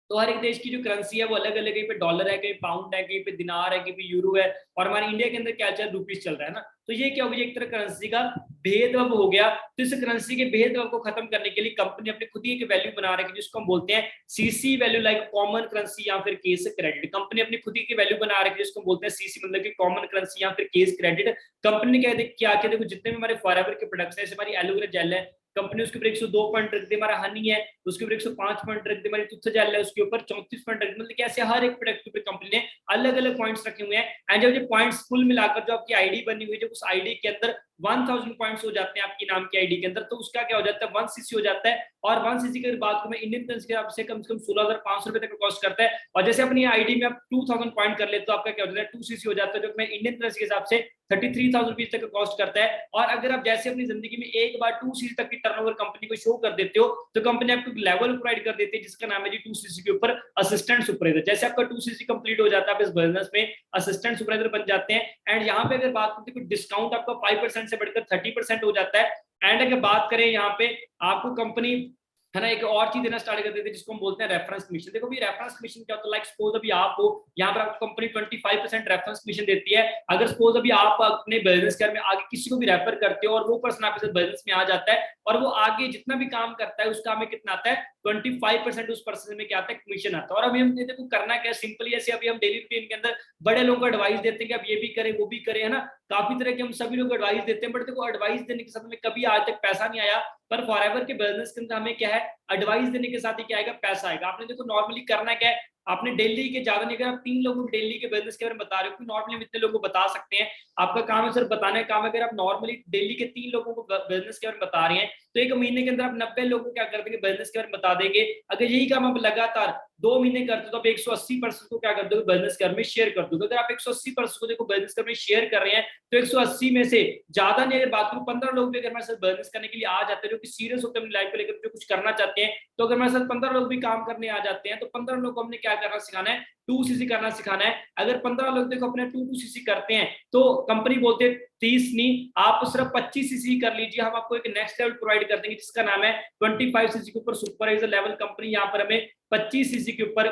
तो हर एक देश की जो करेंसी है वो अलग अलग है, कहीं पे डॉलर है, कहीं पाउंड है, कहीं पे दिनार है, कहीं पे यूरो है, और हमारे इंडिया के अंदर क्या चल रुपीस चल रहा है ना। तो ये क्या हो गया, एक तरह करेंसी का भेदभाव हो गया। तो इस करेंसी के भेदभाव को खत्म करने के लिए कंपनी अपनी खुद ही एक वैल्यू बना रही है जिसको हम बोलते हैं CC value, like common currency या फिर केस क्रेडिट। कंपनी अपनी खुद ही की वैल्यू बना रही है जिसको हम बोलते हैं सीसी, मतलब कि कॉमन करेंसी या फिर केस क्रेडिट। कंपनी ने क्या किया, देखो जितने भी हमारे फॉरएवर के प्रोडक्ट्स है, जैसे हमारी एलोवेरा जेल है, कंपनी उसके ऊपर 102 पॉइंट रख दी, हमारा हनी है उसके ऊपर 105 पॉइंट रख दी, हमारी तुथ जेल है उसके ऊपर 34 पॉइंट रख दी। मतलब कैसे हर एक प्रोडक्ट के ऊपर कंपनी ने अलग अलग पॉइंट्स रखे हुए हैं। एंड जब ये पॉइंट्स कुल मिलाकर जो आपकी आईडी बनी हुई है, जब उस आईडी के अंदर 1000 पॉइंट्स हो जाते हैं आपकी नाम की आईडी के अंदर, तो उसका क्या हो जाता है, 1 सीसी हो जाता है। और 1 सीसी की बात को मैं इंडियन करेंसी के हिसाब से कम 16,500 रुपए तक कॉस्ट करता है। और जैसे अपनी आईडी में आप 2000 पॉइंट कर लेते तो आपका क्या हो जाता है, 2 सीसी हो जाता है, जो मैं इंडियन करेंसी के हिसाब से 33,000 रुपीज तक कॉस्ट करता है। और अगर आप जैसे अपनी जिंदगी में एक बार 2 सीसी तक की टर्नओवर कंपनी को शो कर देते हो तो कंपनी आपको लेवल प्रोवाइड कर देती है जिसका नाम है जी 2 सीसी के ऊपर असिस्टेंट सुपरवाइजर। जैसे आपका 2 सीसी कंप्लीट हो जाता है, आप इस बिजनेस में असिस्टेंट सुपरवाइजर बन जाते हैं। एंड यहाँ पे अगर बात करते हैं डिस्काउंट आपका 5% से बढ़कर 30% हो जाता है। एंड अगर बात करें यहाँ पे आपको कंपनी है ना एक और चीज देना स्टार्ट कर देते हैं जिसको हम बोलते हैं रेफरेंस कमीशन। देखो भी रेफरेंस कमीशन क्या होता है, लाइक सपोज अभी आप हो यहाँ पर आपको कंपनी 25% रेफरेंस कमीशन देती है। अगर सपोज अभी आप अपने बिजनेस में आगे किसी को भी रेफर करते हो और वो पर्सन आपके साथ बिजनेस में आ जाता है और वो आगे जितना भी काम करता है उसका हमें कितना आता है, 25% उस पर्सन में क्या आता है, कमीशन आता है। और अभी हम देखो करना क्या, सिंपली ऐसे अभी हम डेली रूटीन के अंदर बड़े लोगों को एडवाइस देते हैं कि अब ये भी करें वो भी करें, है ना, काफी तरह के हम सभी लोग एडवाइस देते हैं। बट देखो एडवाइस देने के साथ में कभी आज तक पैसा नहीं आया, पर फॉरएवर के बिजनेस के अंदर हमें क्या है, एडवाइस देने के साथ ही क्या आएगा, पैसा आएगा। आपने देखो नॉर्मली करना क्या है, आपने डेली के ज्यादा नहीं, अगर आप 3 लोगों को डेली के बिजनेस के बारे में बता रहे हो, नॉर्मली इतने लोगों को बता सकते हैं, आपका काम है सिर्फ बताने का काम है। अगर आप नॉर्मली डेली के 3 लोगों को बिजनेस के बारे में बता रहे हैं तो एक महीने के अंदर आप 90 लोगों को क्या कर देंगे, बिजनेस के बारे में बता देंगे। अगर यही काम आप लगातार 2 महीने करते हो तो आप 180% को क्या कर दोगे, बिजनेस के बारे में शेयर कर दोगे। अगर आप 180% को देखो बिजनेस के बारे में शेयर कर रहे हैं तो 180 में से ज्यादा नहीं, अगर बात करूं 15 लोग भी अगर हमारे साथ बिजनेस करने के लिए आ जाते हैं जो कि सीरियस होते हैं अपनी लाइफ को लेकर, जो कुछ करना चाहते हैं, तो अगर हमारे साथ 15 लोग भी काम करने आ जाते हैं तो 15 लोग को हमने क्या करना सिखाना है, 2 सीसी करना सिखाना है। अगर 15 लोग देखो अपने 2 सीसी करते हैं तो कंपनी बोलते हैं 30 नहीं, आप सिर्फ 25 सीसी कर लीजिए, हम आपको एक नेक्स्ट लेवल प्रोवाइड कर देंगे जिसका नाम है 25 सीसी के ऊपर सुपरवाइजर लेवल। कंपनी यहाँ पर हमें 25 सीसी के ऊपर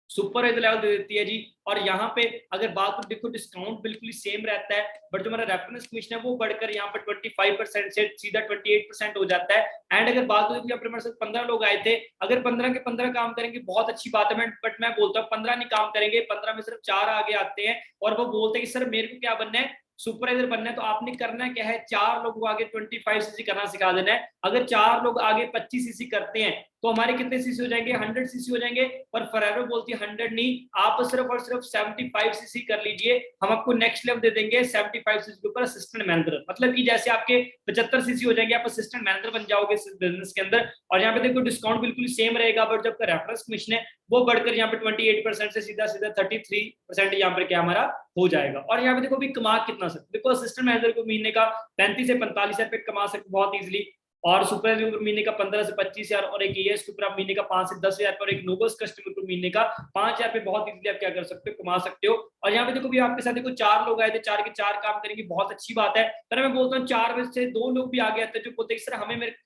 सुपरवाइजर लेवल दे देती है जी। और यहाँ पे अगर बात तो देखो डिस्काउंट बिल्कुल ही सेम रहता है, बट जो हमारा रेफरेंस कमीशन है वो बढ़कर यहाँ पर 25% से सीधा 28% हो जाता है। एंड अगर बात हो हमारे साथ 15 लोग आए थे, अगर 15 के 15 काम करेंगे बहुत अच्छी बात है, बट मैं बोलता हूँ 15 नहीं काम करेंगे, 15 में सिर्फ 4 आगे आते हैं और वो बोलते हैं कि सर मेरे को क्या बनना है, सुपरवाइजर बनना है। तो आपने करना क्या है, 4 लोगों को आगे 25 सीसी करना सिखा देना है। अगर 4 लोग आगे 25 सीसी करते हैं तो हमारे कितने सीसी हो जाएंगे, 100 सीसी हो जाएंगे। पर फॉरएवर बोलती है 100 नहीं, आप सिर्फ और सिर्फ 75 सीसी कर लीजिए, हम आपको नेक्स्ट लेवल दे देंगे 75 सीसी के ऊपर असिस्टेंट मैनेजर। मतलब कि जैसे आपके 75 सीसी हो जाएंगे, आप असिस्टेंट मैनेजर बन जाओगे इस बिजनेस के अंदर। और यहाँ पे देखो डिस्काउंट बिल्कुल सेम रहेगा, बट जब आपका रेफरेंस कमीशन है वो बढ़कर यहाँ पे 28% से सीधा 33% यहाँ पर क्या हमारा हो जाएगा। और यहाँ पे देखो भी कमा कितना सकते, देखो असिस्टेंट मैनेजर को महीने का 35 से 45 हजार कमा सकते बहुत इजीली, और सुपरवाइजर को महीने का 15 से 25 हजार, और एक एएस के ऊपर आप महीने का 5 से 10 हजार, और एक नोबस कस्टमर को महीने का 5 हजार पे बहुत इजीली आप क्या कर सकते हो, कमा सकते हो। और यहाँ पे देखो भी आपके साथ देखो 4 लोग आए थे, 4 के 4 काम करेंगे, बहुत अच्छी बात है। पर मैं बोलता हूँ 4 में से 2 लोग भी आगे आते हैं जो बोलते हैं सर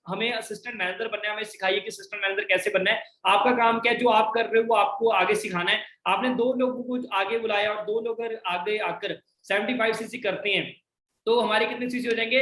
हमें असिस्टेंट मैनेजर बनना है, हमें सिखाइए कि असिस्टेंट मैनेजर कैसे बनना है। आपका काम क्या है, जो आप कर रहे हो वो आपको आगे सिखाना है। आपने 2 लोगों को आगे बुलाया और 2 लोग आगे आकर 75 सीसी करते हैं तो हमारे कितने सीसी हो जाएंगे,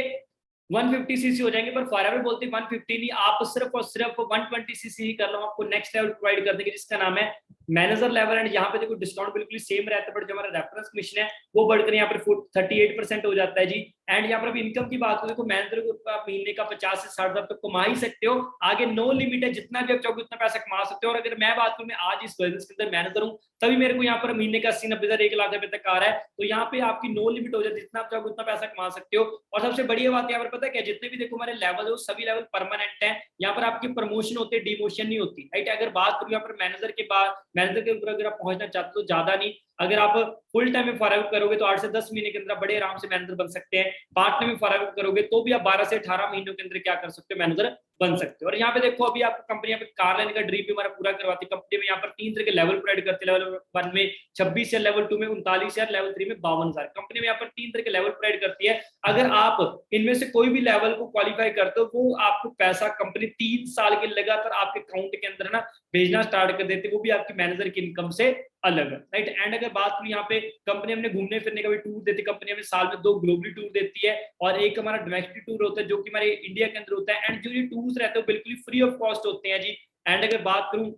150 सीसी हो जाएंगे। पर फॉरएवर बोलते हैं 150 नहीं, आप सिर्फ और सिर्फ 120 सीसी ही कर लो, आपको नेक्स्ट लेवल प्रोवाइड कर देंगे जिसका नाम है मैनेजर लेवल। एंड यहाँ पे देखो डिस्काउंट बिल्कुल सेम रहता है, बट जो हमारा रेफरेंस कमीशन है वो बढ़कर यहाँ पर 38% हो जाता है जी। एंड यहाँ पर इनकम की बात करें, देखो मैनेजर को आप महीने का 50 से 60 हजार तक कमा ही सकते हो। आगे नो लिमिट है, जितना भी आप चाहोगे उतना पैसा कमा सकते हो। और अगर मैं बात करूं, मैं आज इस बिजनेस के अंदर मैनेजर हूं, तभी मेरे को यहाँ पर महीने का 80-90 हजार 1 लाख रुपए तक आ रहा है। तो यहाँ पे आपकी नो लिमिट हो जाती है, जितना आप चाहोगे उतना पैसा कमा सकते हो। और सबसे बढ़िया बात यहाँ पर पता है क्या, जितने भी देखो हमारे लेवल है सभी लेवल परमानेंट है। यहाँ पर आपकी प्रमोशन होती है, डिमोशन नहीं होती, राइट। अगर बात करूं यहाँ पर मैनेजर के बाद, मैनेजर के ऊपर अगर आप पहुंचना चाहते हो तो ज्यादा नहीं, अगर आप फुल टाइम में फॉरवर्ड करोगे तो 8 से 10 महीने के अंदर बड़े आराम से मैनेजर बन सकते हैं। पार्ट टाइम में फॉरवर्ड करोगे तो भी आप 12 से 18 महीनों के अंदर क्या कर सकते हो, मैनेजर बन सकते हो। और यहाँ पे देखो अभी आपको कंपनी यहाँ पे कार लेने का ड्रीम भी हमारा पूरा करवाती है। कंपनी में यहाँ पर 3 तरह के लेवल प्रोवाइड करते हैं। लेवल 1 में 26 या लेवल 2 में 39,000, लेवल 3 में 52,000। कंपनी में यहाँ पर 3 तरह के लेवल प्रोवाइड करती है। अगर आप इनमें से कोई भी लेवल को क्वालिफाई करते हो, वो आपको पैसा कंपनी 3 साल के लगातार आपके अकाउंट के अंदर ना भेजना स्टार्ट कर देते हैं, वो भी आपकी मैनेजर की इनकम से अलग है, राइट। एंड अगर बात करूं यहाँ पे कंपनी हमने घूमने फिरने का भी टूर देती है। कंपनी हमें साल में 2 ग्लोबली टूर देती है और एक हमारा डोमेस्टिक टूर होता है जो कि हमारे इंडिया के अंदर होता है। एंड जो ये टूर्स रहते हैं बिल्कुल फ्री ऑफ कॉस्ट होते हैं जी। एंड अगर बात करूं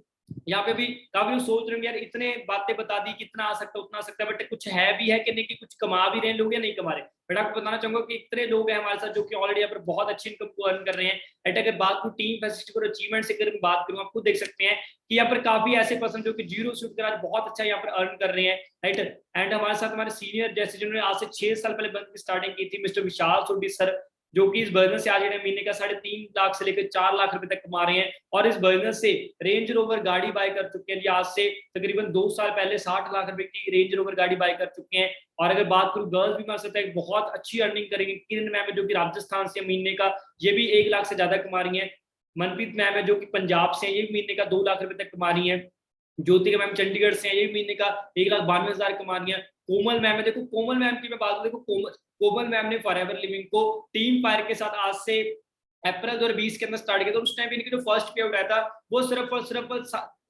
यहाँ पे भी काफी लोग सोच रहे हैं यार इतने बातें बता दी, कितना आ सकता है उतना आ सकता है, बट कुछ है भी है कि नहीं, कि कुछ कमा भी रहे हैं लोग या नहीं कमा रहे। बट आपको बताना चाहूंगा कि इतने लोग हैं हमारे साथ जो कि ऑलरेडी यहाँ पर बहुत अच्छी इनकम को अर्न कर रहे हैं। एंड अगर बात करूं टीम फैसिलिटी और अचीवमेंट से अगर बात करूं, आप खुद देख सकते हैं कि यहाँ पर काफी ऐसे पर्सन जो कि जीरो से उठकर आज बहुत अच्छा यहाँ पर अर्न कर रहे हैं, राइट। एंड हमारे साथ हमारे सीनियर जैसे जिन्होंने आज से 6 साल पहले बंद की स्टार्टिंग की थी, मिस्टर विशाल सोडी सर, जो कि इस बिजनेस से आज महीने का 3.5 लाख से लेकर 4 लाख रुपए तक कमा रहे हैं। और इस बिजनेस से रेंज रोवर गाड़ी बाय कर चुके हैं। आज से तकरीबन 2 साल पहले 60 लाख रुपए की रेंज रोवर गाड़ी बाय कर चुके हैं। और अगर बात करूं गर्ल्स भी हमारे साथ बहुत अच्छी अर्निंग करेंगे। किरण मैम है जो कि राजस्थान से महीने का ये भी 1 लाख से ज्यादा कमा रही है। मनप्रीत मैम है जो कि पंजाब से, ये महीने का 2 लाख रुपए तक कमा रही है। ज्योतिका मैम चंडीगढ़ से हैं, ये महीने का 1,92,000 कमा रही है। कोमल मैम है, देखो कोमल मैम की मैं बात करूं, देखो कोमल मैम ने फॉरएवर लिविंग को टीम फायर के साथ आज से अप्रैल 2020 के अंदर स्टार्ट किया। तो उस टाइम इनकी जो फर्स्ट पे आउट आया था वो सिर्फ और सिर्फ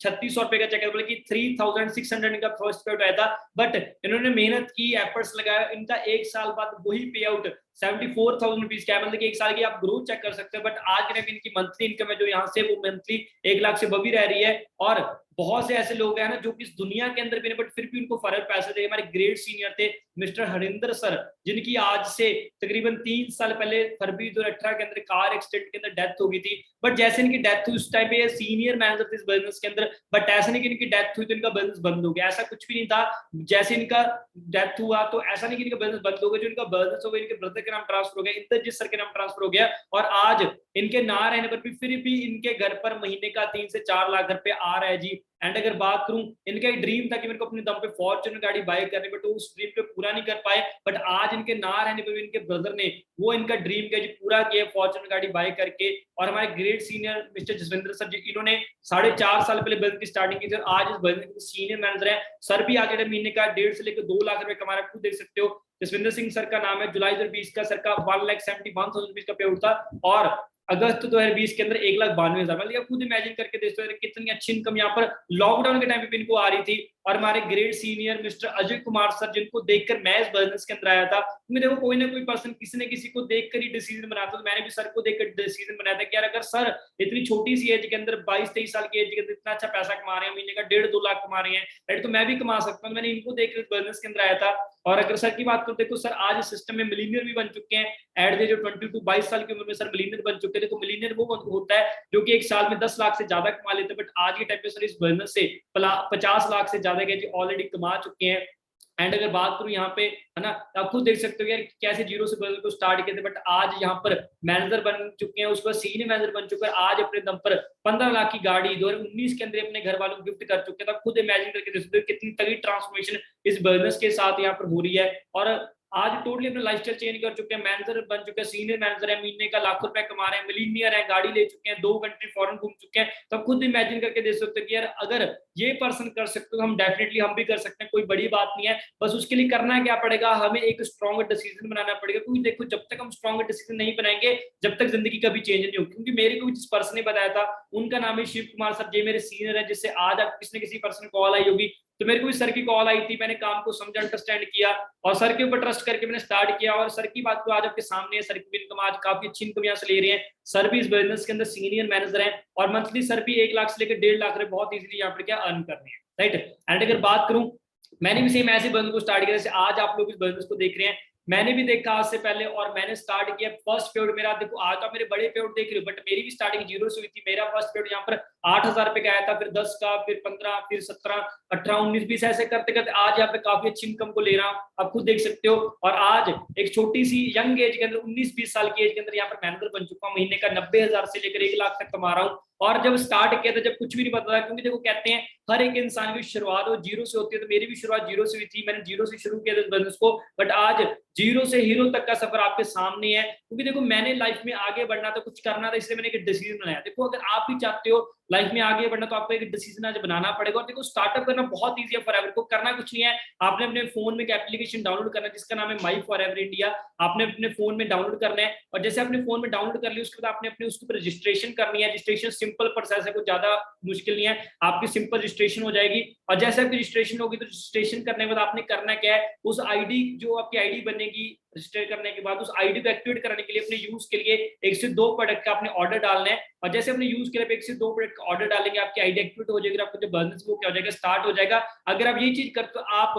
3600 रुपए का चेक है, बल्कि 3600 इनका फर्स्ट पे आउट आया था। बट इन्होंने मेहनत की, एफर्ट्स लगाया, इनका 1 साल बाद वही पे आउट 74,000 रुपीज का, मतलब कि 1 साल की आप ग्रोथ चेक कर सकते हैं। बट आज के टाइम इनकी मंथली इनकम है जो यहाँ से वो मंथली 1 लाख से बभी रह रही है। और बहुत से ऐसे लोग हैं ना जो कि इस दुनिया के अंदर भी नहीं, बट फिर भी उनको फर्क पैसे दे। हमारे ग्रेट सीनियर थे मिस्टर हरिंदर सर, जिनकी आज से तकरीबन 3 साल पहले फरवरी 2018 के अंदर कार एक्सीडेंट के अंदर डेथ हो गई थी। बट जैसे इनकी डेथ हुई उस टाइम पे सीनियर मैनेजर थे इस बिजनेस के अंदर, बट ऐसा नहीं कि इनकी डेथ हुई तो इनका बिजनेस बंद हो गया, ऐसा कुछ भी नहीं था। जैसे इनका डेथ हुआ तो ऐसा नहीं कि इनका बिजनेस बंद हो गया, जो इनका बिजनेस हो गया इनके ब्रदर के नाम ट्रांसफर हो गया, इंद्रजीत सर के नाम ट्रांसफर हो गया। और आज इनके ना रहने पर भी फिर भी इनके घर पर महीने का 3 से 4 लाख रुपए आ रहा है जी। एंड अगर बात करूं, इनका एक ड्रीम था कि मेरे को अपने दम पे फॉर्च्यूनर गाड़ी बाय करनी, बट वो उस ड्रीम पे पूरा नहीं कर पाए। बट आज इनके ना रहने पर भी इनके ब्रदर ने वो इनका ड्रीम का जी पूरा किया, फॉर्च्यूनर गाड़ी बाय करके। और हमारे great senior mister Jasvinder sir ji, इन्होंने 4.5 साल पहले बिजनेस की स्टार्टिंग की थी, आज इस बिजनेस के सीनियर मैनेजर है। सर भी आज महीने का 1.5 से लेकर 2 लाख रुपए कमा रहे हैं, खुद देख सकते हो। जसविंदर सिंह सर का नाम है, जुलाई 2020 का सर का 1,71,000 रुपीज का पे आउट था। और अगस्त 2020 के अंदर 1,92,000, मतलब खुद इमेजिन करके देखते हो कितनी अच्छी इनकम यहाँ पर लॉकडाउन के टाइम पे इनको आ रही थी। और हमारे great senior mister Ajay Kumar sir, जिनको देखकर मैं इस बिजनेस के अंदर आया था, क्योंकि देखो कोई ना कोई पर्सन किसी न किसी को देखकर ही डिसीजन बनाता, तो मैंने भी सर को देखकर डिसीजन बनाया था कि यार अगर सर इतनी छोटी सी एज के अंदर 22-23 साल की एज के अंदर इतना अच्छा पैसा कमा रहे हैं, महीने का 1.5-2 लाख कमा रहे हैं, राइट, तो मैं भी कमा सकता हूँ। मैंने इनको देखकर बिजनेस के अंदर आया था। और अगर सर की बात करो, देखो सर आज इस सिस्टम में मिलीनियर भी बन चुके हैं। एट द एज ऑफ 22 साल की उम्र में सर मिलीनियर बन चुके हैं। देखो मिलीनियर वो होता है जो कि 1 साल में 10 लाख से ज्यादा कमा लेते हैं, बट आज के टाइम पे सर इस बिजनेस से 50 लाख से ज्यादा के ऑलरेडी कमा चुके हैं। एंड अगर बात करूं यहाँ पे, है ना, आप खुद देख सकते हो यार कैसे जीरो से बिजनेस को स्टार्ट किए थे, बट आज यहाँ पर मैनेजर बन चुके हैं, उसके बाद सीनियर मैनेजर बन चुके हैं। आज अपने दम पर 15 लाख की गाड़ी 2019 के अंदर अपने घर वालों को गिफ्ट कर चुके हैं। तो आप खुद इमेजिन करके देख सकते हो कितनी तगड़ी ट्रांसफॉर्मेशन इस बिजनेस के साथ यहाँ पर हो रही है। और आज टोटली अपना लाइफस्टाइल चेंज कर चुके हैं, मैनेजर बन चुके हैं, सीनियर मैनेजर है, महीने का लाखों रुपए कमा रहे हैं, मिलीनियर है, गाड़ी ले चुके हैं, 2 कंट्री फॉरेन घूम चुके हैं। तो खुद इमेजिन करके देख सकते हो कि यार अगर ये पर्सन कर सकते हो, हम डेफिनेटली हम भी कर सकते हैं। कोई बड़ी बात नहीं है, बस उसके लिए करना क्या पड़ेगा, हमें एक स्ट्रॉन्ग डिसीजन बनाना पड़ेगा। क्योंकि देखो जब तक हम स्ट्रॉन्ग डिसीजन नहीं बनाएंगे, जब तक जिंदगी कभी चेंज नहीं होगी। क्योंकि मेरे को जिस पर्सन ने बताया था, उनका नाम है शिव कुमार सर, ये मेरे सीनियर है, जिससे आज आप किसी न किसी पर्सन को कॉल आई होगी। तो मेरे को भी सर की कॉल आई थी, मैंने काम को समझा, अंडरस्टैंड किया और सर के ऊपर ट्रस्ट करके मैंने स्टार्ट किया। और सर की बात तो आज आपके सामने है, सर की इनकम आज काफी अच्छी इनकम यहाँ से ले रहे हैं। सर भी इस बिजनेस के अंदर सीनियर मैनेजर हैं और मंथली सर भी 1 लाख से लेकर 1.5 लाख रुपए बहुत इजीली यहाँ पर क्या अर्न कर रहे हैं, राइट। एंड अगर बात करूं, मैंने भी सेम ऐसे बिजनेस को स्टार्ट किया जैसे आज आप लोग इस बिजनेस को देख रहे हैं। मैंने भी देखा आज से पहले, और मैंने स्टार्ट किया। फर्स्ट पेड मेरा देखो, आज तो मेरे बड़े पेड देख रहे हो, बट मेरी भी स्टार्टिंग 0 से हुई थी। मेरा फर्स्ट पेड यहाँ पर 8,000 रुपए का आया था, फिर 10 का, फिर 15, फिर 17, 18, 19, 20 ऐसे करते करते आज यहाँ पे काफी अच्छी इनकम को ले रहा हूँ, आप खुद देख सकते हो। और आज एक छोटी सी यंग एज के अंदर, 19-20 साल की एज के अंदर यहाँ पर मैनेजर बन चुका हूँ। महीने का 90,000 से लेकर 1 लाख तक कमा रहा हूँ। और जब स्टार्ट किया था, जब कुछ भी नहीं पता था, क्योंकि देखो कहते हैं हर एक इंसान की शुरुआत वो 0 से होती है, तो मेरी भी शुरुआत 0 से हुई थी। मैंने 0 से शुरू किया था इस बिजनेस को, बट आज 0 से हीरो तक का सफर आपके सामने है। क्योंकि देखो मैंने लाइफ में आगे बढ़ना था, कुछ करना था, इसलिए मैंने एक डिसीजन बनाया। देखो अगर आप भी चाहते हो लाइफ में आगे बढ़ना, तो आपको एक डिसीजन आज बनाना पड़ेगा। और देखो स्टार्टअप करना बहुत ईजी है। फॉरएवर को करना कुछ नहीं है, आपने अपने फोन में एक एप्लीकेशन डाउनलोड करना है जिसका नाम है माई फॉरएवर इंडिया। आपने अपने फोन में डाउनलोड करना है, और जैसे अपने फोन में डाउनलोड कर लिया, उसके बाद आपने अपने उसके ऊपर रजिस्ट्रेशन करनी है। रजिस्ट्रेशन सिंपल प्रोसेस है, कुछ ज्यादा मुश्किल नहीं है, आपकी सिंपल रजिस्ट्रेशन हो जाएगी। और जैसे आपकी रजिस्ट्रेशन होगी, तो रजिस्ट्रेशन करने के बाद आपने करना क्या है, उस आईडी जो आपकी आईडी बनेगी रजिस्टर करने के बाद, उस आईडी को एक्टिवेट करने के लिए अपने यूज के लिए 1 से 2 प्रोडक्ट का आपने ऑर्डर डालना है। और जैसे अपने यूज के लिए 1 से 2 प्रोडक्ट का ऑर्डर डालेंगे, आपकी आईडी एक्टिवेट हो जाएगी, आपका जो बिजनेस वो क्या हो जाएगा, स्टार्ट हो जाएगा। अगर आप ये चीज करते, तो आप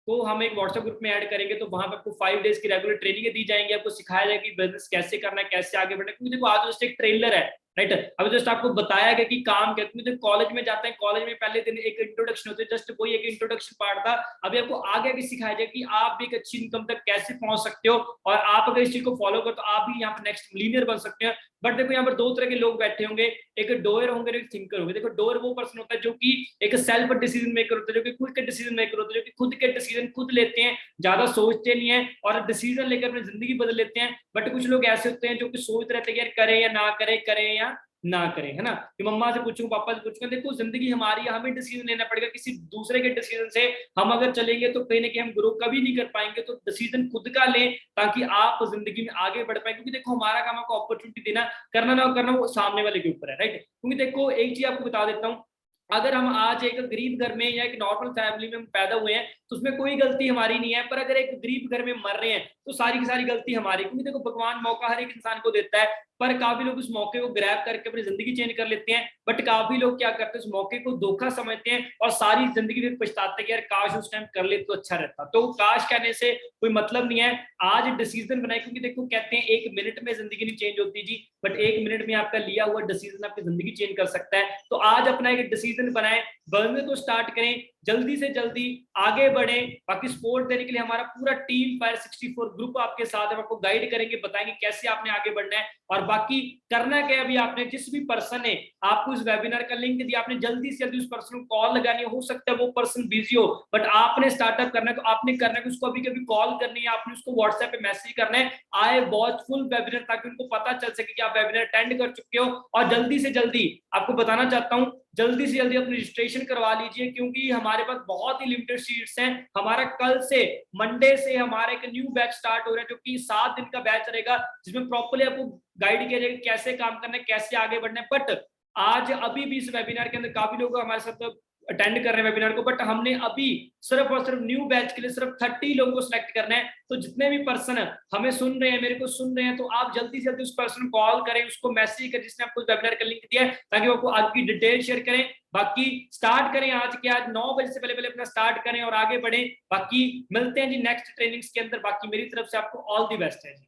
को हम एक व्हाट्सएप ग्रुप में ऐड करेंगे, तो वहां पर आपको 5 डेज की रेगुलर ट्रेनिंग दी जाएंगी। आपको सिखाया जाएगा कि बिजनेस कैसे करना है, कैसे आगे बढ़ना है। क्योंकि देखो आज जस्ट एक ट्रेलर है, राइट। अभी जस्ट आपको बताया गया कि काम क्या, क्योंकि कॉलेज में जाते हैं, कॉलेज में पहले दिन एक इंट्रोडक्शन होती है, जस्ट वही एक इंट्रोडक्शन पार्ट था। अभी आपको आगे भी सिखाया जाएगा कि आप भी एक अच्छी इनकम तक कैसे पहुंच सकते हो, और आप अगर इस चीज को फॉलो करो तो आप भी यहाँ पर नेक्स्ट मिलियनियर बन सकते हैं। बट देखो यहाँ पर 2 तरह के लोग बैठे होंगे, एक डोयर होंगे, एक थिंकर होंगे। देखो डोयर वो पर्सन होता है जो कि एक सेल्फ डिसीजन मेकर होता है, जो कि खुद के डिसीजन मेकर होते हैं, जो कि खुद के डिसीजन खुद लेते हैं, ज्यादा सोचते नहीं है और डिसीजन लेकर अपनी जिंदगी बदल लेते हैं। बट कुछ लोग ऐसे होते हैं जो कि सोचते रहते हैं यार करें या ना करें, करें या ना करें, है ना। कि मम्मा से पूछूं, पापा से पूछूं, देखो जिंदगी हमारी है, हमें डिसीजन लेना पड़ेगा। किसी दूसरे के डिसीजन से हम अगर चलेंगे तो कहीं ना कहीं हम ग्रो कभी नहीं कर पाएंगे। तो डिसीजन खुद का लें ताकि आप जिंदगी में आगे बढ़ पाए। क्योंकि देखो हमारा काम आपको अपॉर्चुनिटी देना, करना ना करना वो सामने वाले के ऊपर है, राइट। क्योंकि देखो एक चीज आपको बता देता हूँ, अगर हम आज एक गरीब घर में या एक नॉर्मल फैमिली में हम पैदा हुए हैं, तो उसमें कोई गलती हमारी नहीं है। पर अगर एक गरीब घर में मर रहे हैं, तो सारी की सारी गलती हमारी। क्योंकि देखो भगवान मौका हर एक इंसान को देता है, पर काफी लोग उस मौके को ग्रैब करके अपनी जिंदगी चेंज कर लेते हैं। बट काफी लोग क्या करते हैं, उस मौके को धोखा समझते हैं और सारी जिंदगी फिर पछताते हैं कि यार काश उस टाइम कर ले तो अच्छा रहता। तो काश कहने से कोई मतलब नहीं है, आज डिसीजन बनाए। क्योंकि देखो कहते हैं 1 मिनट में जिंदगी नहीं चेंज होती जी, बट 1 मिनट में आपका लिया हुआ डिसीजन आपकी जिंदगी चेंज कर सकता है। तो आज अपना एक डिसीजन बनाए, बिजनेस को स्टार्ट करें, जल्दी से जल्दी आगे बढ़ें। बाकी सपोर्ट देने के लिए हमारा पूरा टीम फायर 64 ग्रुप आपके साथ है, आपको गाइड करेंगे, बताएंगे कैसे आपने आगे बढ़ना है। और बाकी करना क्या है, अभी आपने जिस भी पर्सन है आपको इस वेबिनार का लिंक दिया, आपने जल्दी से जल्दी उस पर्सन को कॉल लगानी है। हो सकता है वो पर्सन बिजी हो, बट आपने स्टार्टअप करना है, तो आपने करना है कि उसको अभी कभी कॉल करनी है, आपने उसको व्हाट्सएप पे मैसेज करना है, आए वॉच फुल वेबिनार, ताकि उनको पता चल सके कि आप वेबिनार अटेंड कर चुके हो। और जल्दी से जल्दी आपको बताना चाहता हूं, जल्दी से जल्दी अपनी रजिस्ट्रेशन करवा लीजिए, क्योंकि हमारे पास बहुत ही लिमिटेड सीट्स हैं। हमारा कल से मंडे से हमारा एक न्यू बैच स्टार्ट हो रहा है, जो कि 7 दिन का बैच रहेगा, जिसमें प्रॉपर्ली आपको गाइड किया जाएगा कैसे काम करना है, कैसे आगे बढ़ना है। बट आज अभी भी इस वेबिनार के अंदर काफी लोग हमारे साथ अटेंड कर रहे हैं वेबिनार को, बट हमने अभी सिर्फ और सिर्फ न्यू बैच के लिए सिर्फ 30 लोगों को सिलेक्ट करना है। तो जितने भी पर्सन हमें सुन रहे हैं, मेरे को सुन रहे हैं, तो आप जल्दी से जल्दी उस पर्सन को कॉल करें, उसको मैसेज करें जिसने आपको वेबिनार का लिंक दिया है, ताकि वो आपको आपकी डिटेल शेयर करें। बाकी स्टार्ट करें आज के आज 9 बजे से पहले पहले अपना स्टार्ट करें और आगे बढ़ें। बाकी मिलते हैं जी नेक्स्ट ट्रेनिंग्स के अंदर। बाकी मेरी तरफ से आपको ऑल द बेस्ट है जी।